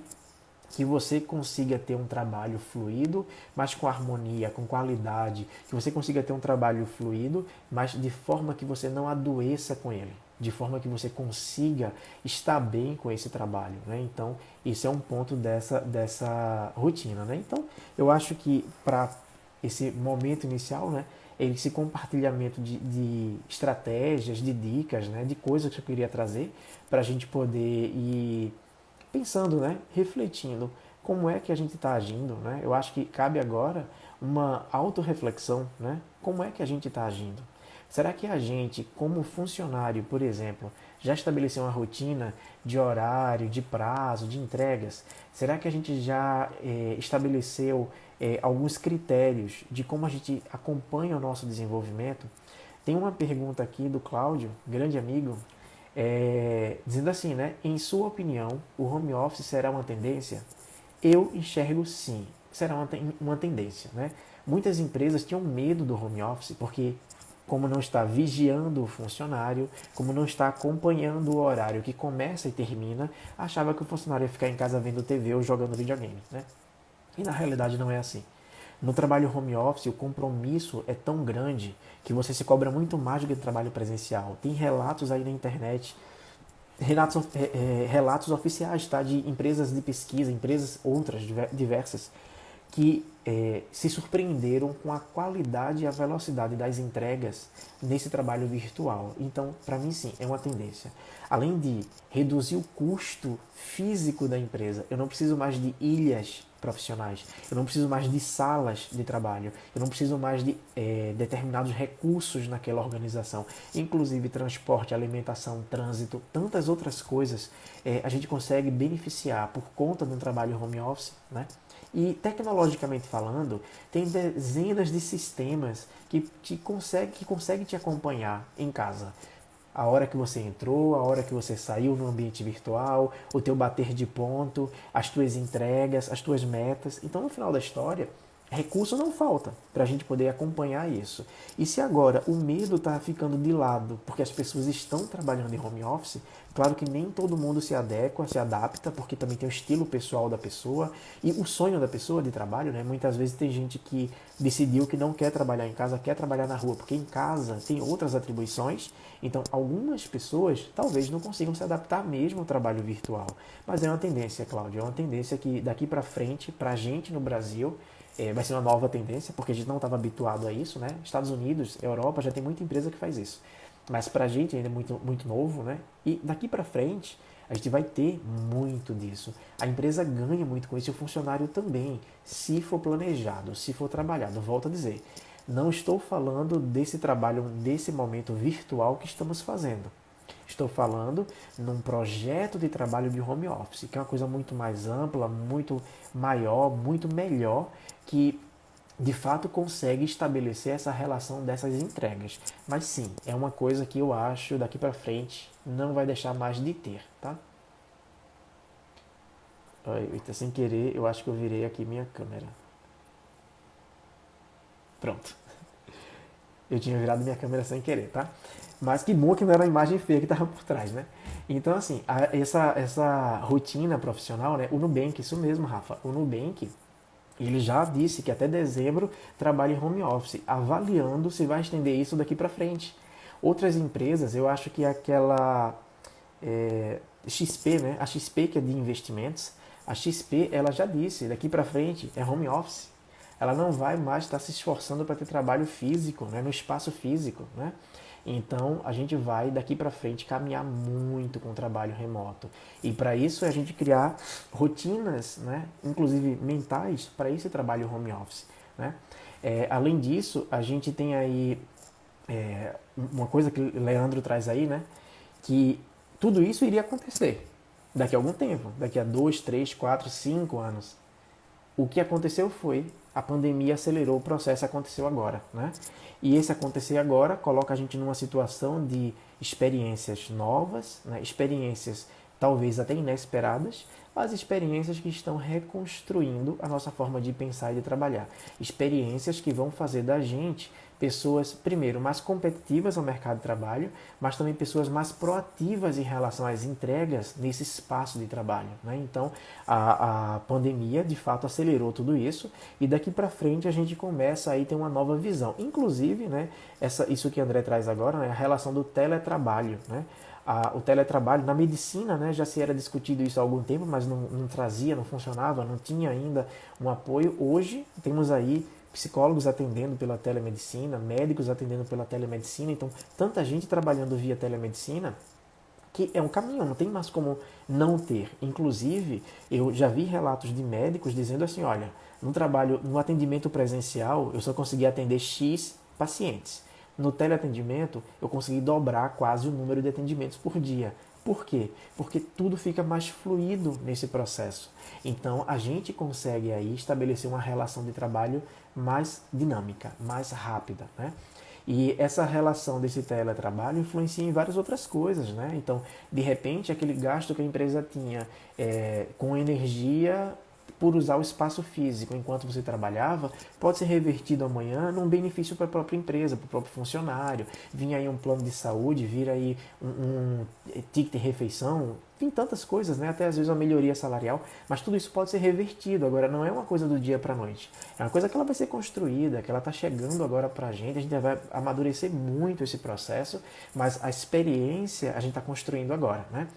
que você consiga ter um trabalho fluido, mas com harmonia, com qualidade, que você consiga ter um trabalho fluido, mas de forma que você não adoeça com ele, de forma que você consiga estar bem com esse trabalho, né? Então, isso é um ponto dessa rotina, né? Então, eu acho que para esse momento inicial, né, esse compartilhamento de estratégias, de dicas, né, de coisas que eu queria trazer para a gente poder ir pensando, né, refletindo como é que a gente está agindo, né? Eu acho que cabe agora uma autorreflexão, né? Como é que a gente está agindo? Será que a gente, como funcionário, por exemplo, já estabeleceu uma rotina de horário, de prazo, de entregas? Será que a gente já estabeleceu alguns critérios de como a gente acompanha o nosso desenvolvimento? Tem uma pergunta aqui do Cláudio, grande amigo, dizendo assim, né? Em sua opinião, o home office será uma tendência? Eu enxergo sim, será uma tendência, né? Muitas empresas tinham medo do home office porque como não está vigiando o funcionário, como não está acompanhando o horário que começa e termina, achava que o funcionário ia ficar em casa vendo TV ou jogando videogame, né? E na realidade não é assim. No trabalho home office, o compromisso é tão grande que você se cobra muito mais do que no trabalho presencial. Tem relatos aí na internet, relatos oficiais, tá, de empresas de pesquisa, empresas outras diversas, que se surpreenderam com a qualidade e a velocidade das entregas nesse trabalho virtual. Então, para mim, sim, é uma tendência. Além de reduzir o custo físico da empresa, eu não preciso mais de ilhas profissionais, eu não preciso mais de salas de trabalho, eu não preciso mais de determinados recursos naquela organização, inclusive transporte, alimentação, trânsito, tantas outras coisas a gente consegue beneficiar por conta de um trabalho home office, né? E tecnologicamente falando, tem dezenas de sistemas que conseguem te acompanhar em casa. A hora que você entrou, a hora que você saiu no ambiente virtual, o teu bater de ponto, as tuas entregas, as tuas metas. Então, no final da história, recurso não falta para a gente poder acompanhar isso. E se agora o medo está ficando de lado, porque as pessoas estão trabalhando em home office, claro que nem todo mundo se adequa, se adapta, porque também tem o estilo pessoal da pessoa e o sonho da pessoa de trabalho, né? Muitas vezes tem gente que decidiu que não quer trabalhar em casa, quer trabalhar na rua, porque em casa tem outras atribuições. Então, algumas pessoas talvez não consigam se adaptar mesmo ao trabalho virtual. Mas é uma tendência, Cláudio, é uma tendência que daqui para frente, para a gente no Brasil, vai ser uma nova tendência, porque a gente não estava habituado a isso, né? Estados Unidos, Europa, já tem muita empresa que faz isso. Mas para a gente ainda é muito, muito novo, né? E daqui para frente a gente vai ter muito disso. A empresa ganha muito com isso e o funcionário também, se for planejado, se for trabalhado. Volto a dizer, não estou falando desse trabalho, desse momento virtual que estamos fazendo. Estou falando num projeto de trabalho de home office, que é uma coisa muito mais ampla, muito maior, muito melhor, que de fato consegue estabelecer essa relação dessas entregas. Mas sim, é uma coisa que eu acho daqui para frente não vai deixar mais de ter, tá? Eita, sem querer, eu acho que eu virei aqui minha câmera. Pronto. Eu tinha virado minha câmera sem querer, tá? Mas que bom que não era a imagem feia que estava por trás, né? Então, assim, essa rotina profissional, né? O Nubank, isso mesmo, Rafa. O Nubank, ele já disse que até dezembro trabalha em home office, avaliando se vai estender isso daqui para frente. Outras empresas, eu acho que aquela XP, né? A XP, que é de investimentos, a XP, ela já disse, daqui para frente é home office. Ela não vai mais estar se esforçando para ter trabalho físico, né? No espaço físico, né? Então, a gente vai daqui para frente caminhar muito com o trabalho remoto. E para isso, é a gente criar rotinas, né, inclusive mentais, para esse trabalho home office. Né? Além disso, a gente tem aí uma coisa que o Leandro traz aí, né, que tudo isso iria acontecer daqui a algum tempo, daqui a 2, 3, 4, 5 anos. O que aconteceu foi a pandemia acelerou o processo, aconteceu agora, né? E esse acontecer agora coloca a gente numa situação de experiências novas, né? Experiências talvez até inesperadas, mas experiências que estão reconstruindo a nossa forma de pensar e de trabalhar. Experiências que vão fazer da gente pessoas, primeiro, mais competitivas ao mercado de trabalho, mas também pessoas mais proativas em relação às entregas nesse espaço de trabalho. Né? Então, a pandemia, de fato, acelerou tudo isso e daqui para frente a gente começa a ter uma nova visão. Inclusive, né, isso que o André traz agora, né, a relação do teletrabalho. Né? O teletrabalho, na medicina, né, já se era discutido isso há algum tempo, mas não trazia, não funcionava, não tinha ainda um apoio. Hoje, temos aí psicólogos atendendo pela telemedicina, médicos atendendo pela telemedicina, então tanta gente trabalhando via telemedicina que é um caminho, não tem mais como não ter. Inclusive, eu já vi relatos de médicos dizendo assim, olha, no trabalho, no atendimento presencial, eu só consegui atender X pacientes. No teleatendimento, eu consegui dobrar quase o número de atendimentos por dia. Por quê? Porque tudo fica mais fluido nesse processo. Então, a gente consegue aí estabelecer uma relação de trabalho mais dinâmica, mais rápida, né? E essa relação desse teletrabalho influencia em várias outras coisas, né? Então, de repente, aquele gasto que a empresa tinha com energia por usar o espaço físico enquanto você trabalhava, pode ser revertido amanhã num benefício para a própria empresa, para o próprio funcionário. Vinha aí um plano de saúde, vira aí um ticket de refeição, tem tantas coisas, né? Até às vezes uma melhoria salarial, mas tudo isso pode ser revertido. Agora, não é uma coisa do dia para a noite. É uma coisa que ela vai ser construída, que ela está chegando agora para a gente vai amadurecer muito esse processo, mas a experiência a gente está construindo agora, né?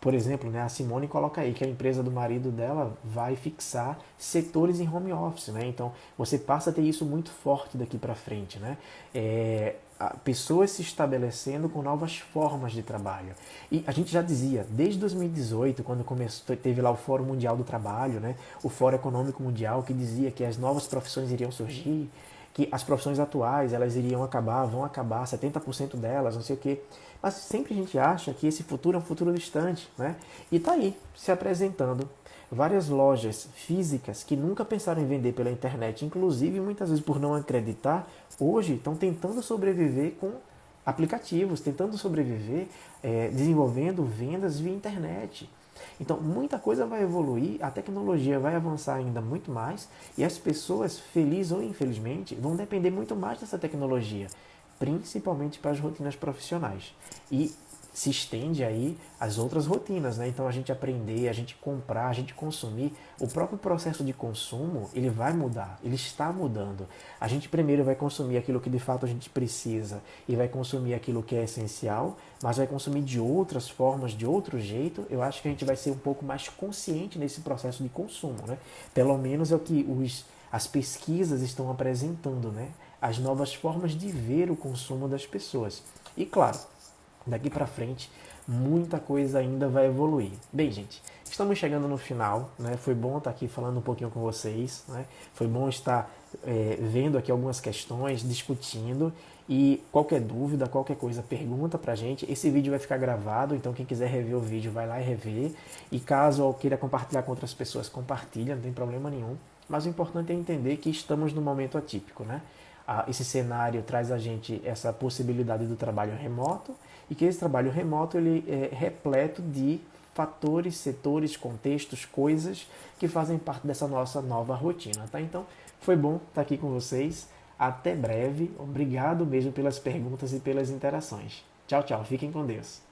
Por exemplo, né, a Simone coloca aí que a empresa do marido dela vai fixar setores em home office, né? Então você passa a ter isso muito forte daqui para frente, né? Pessoas se estabelecendo com novas formas de trabalho. E a gente já dizia, desde 2018, quando teve lá o Fórum Mundial do Trabalho, né? O Fórum Econômico Mundial, que dizia que as novas profissões iriam surgir, que as profissões atuais elas iriam acabar, vão acabar, 70% delas, não sei o quê. Mas sempre a gente acha que esse futuro é um futuro distante, né? E tá aí, se apresentando várias lojas físicas que nunca pensaram em vender pela internet, inclusive muitas vezes por não acreditar, hoje estão tentando sobreviver com aplicativos, tentando sobreviver desenvolvendo vendas via internet. Então, muita coisa vai evoluir, a tecnologia vai avançar ainda muito mais e as pessoas, felizes ou infelizmente, vão depender muito mais dessa tecnologia, principalmente para as rotinas profissionais. E se estende aí as outras rotinas, né? Então a gente aprender, a gente comprar, a gente consumir, o próprio processo de consumo, ele vai mudar, ele está mudando. A gente primeiro vai consumir aquilo que de fato a gente precisa e vai consumir aquilo que é essencial, mas vai consumir de outras formas, de outro jeito. Eu acho que a gente vai ser um pouco mais consciente nesse processo de consumo, né? Pelo menos é o que as pesquisas estão apresentando, né? as novas formas de ver o consumo das pessoas. E claro, daqui para frente, muita coisa ainda vai evoluir. Bem, gente, estamos chegando no final, né? Foi bom estar aqui falando um pouquinho com vocês, né? Foi bom estar vendo aqui algumas questões, discutindo. E qualquer dúvida, qualquer coisa, pergunta pra gente. Esse vídeo vai ficar gravado, então quem quiser rever o vídeo vai lá e rever. E caso eu queira compartilhar com outras pessoas, compartilha, não tem problema nenhum. Mas o importante é entender que estamos num momento atípico, né? Esse cenário traz a gente essa possibilidade do trabalho remoto e que esse trabalho remoto ele é repleto de fatores, setores, contextos, coisas que fazem parte dessa nossa nova rotina, tá? Então, foi bom estar aqui com vocês. Até breve. Obrigado mesmo pelas perguntas e pelas interações. Tchau, tchau. Fiquem com Deus.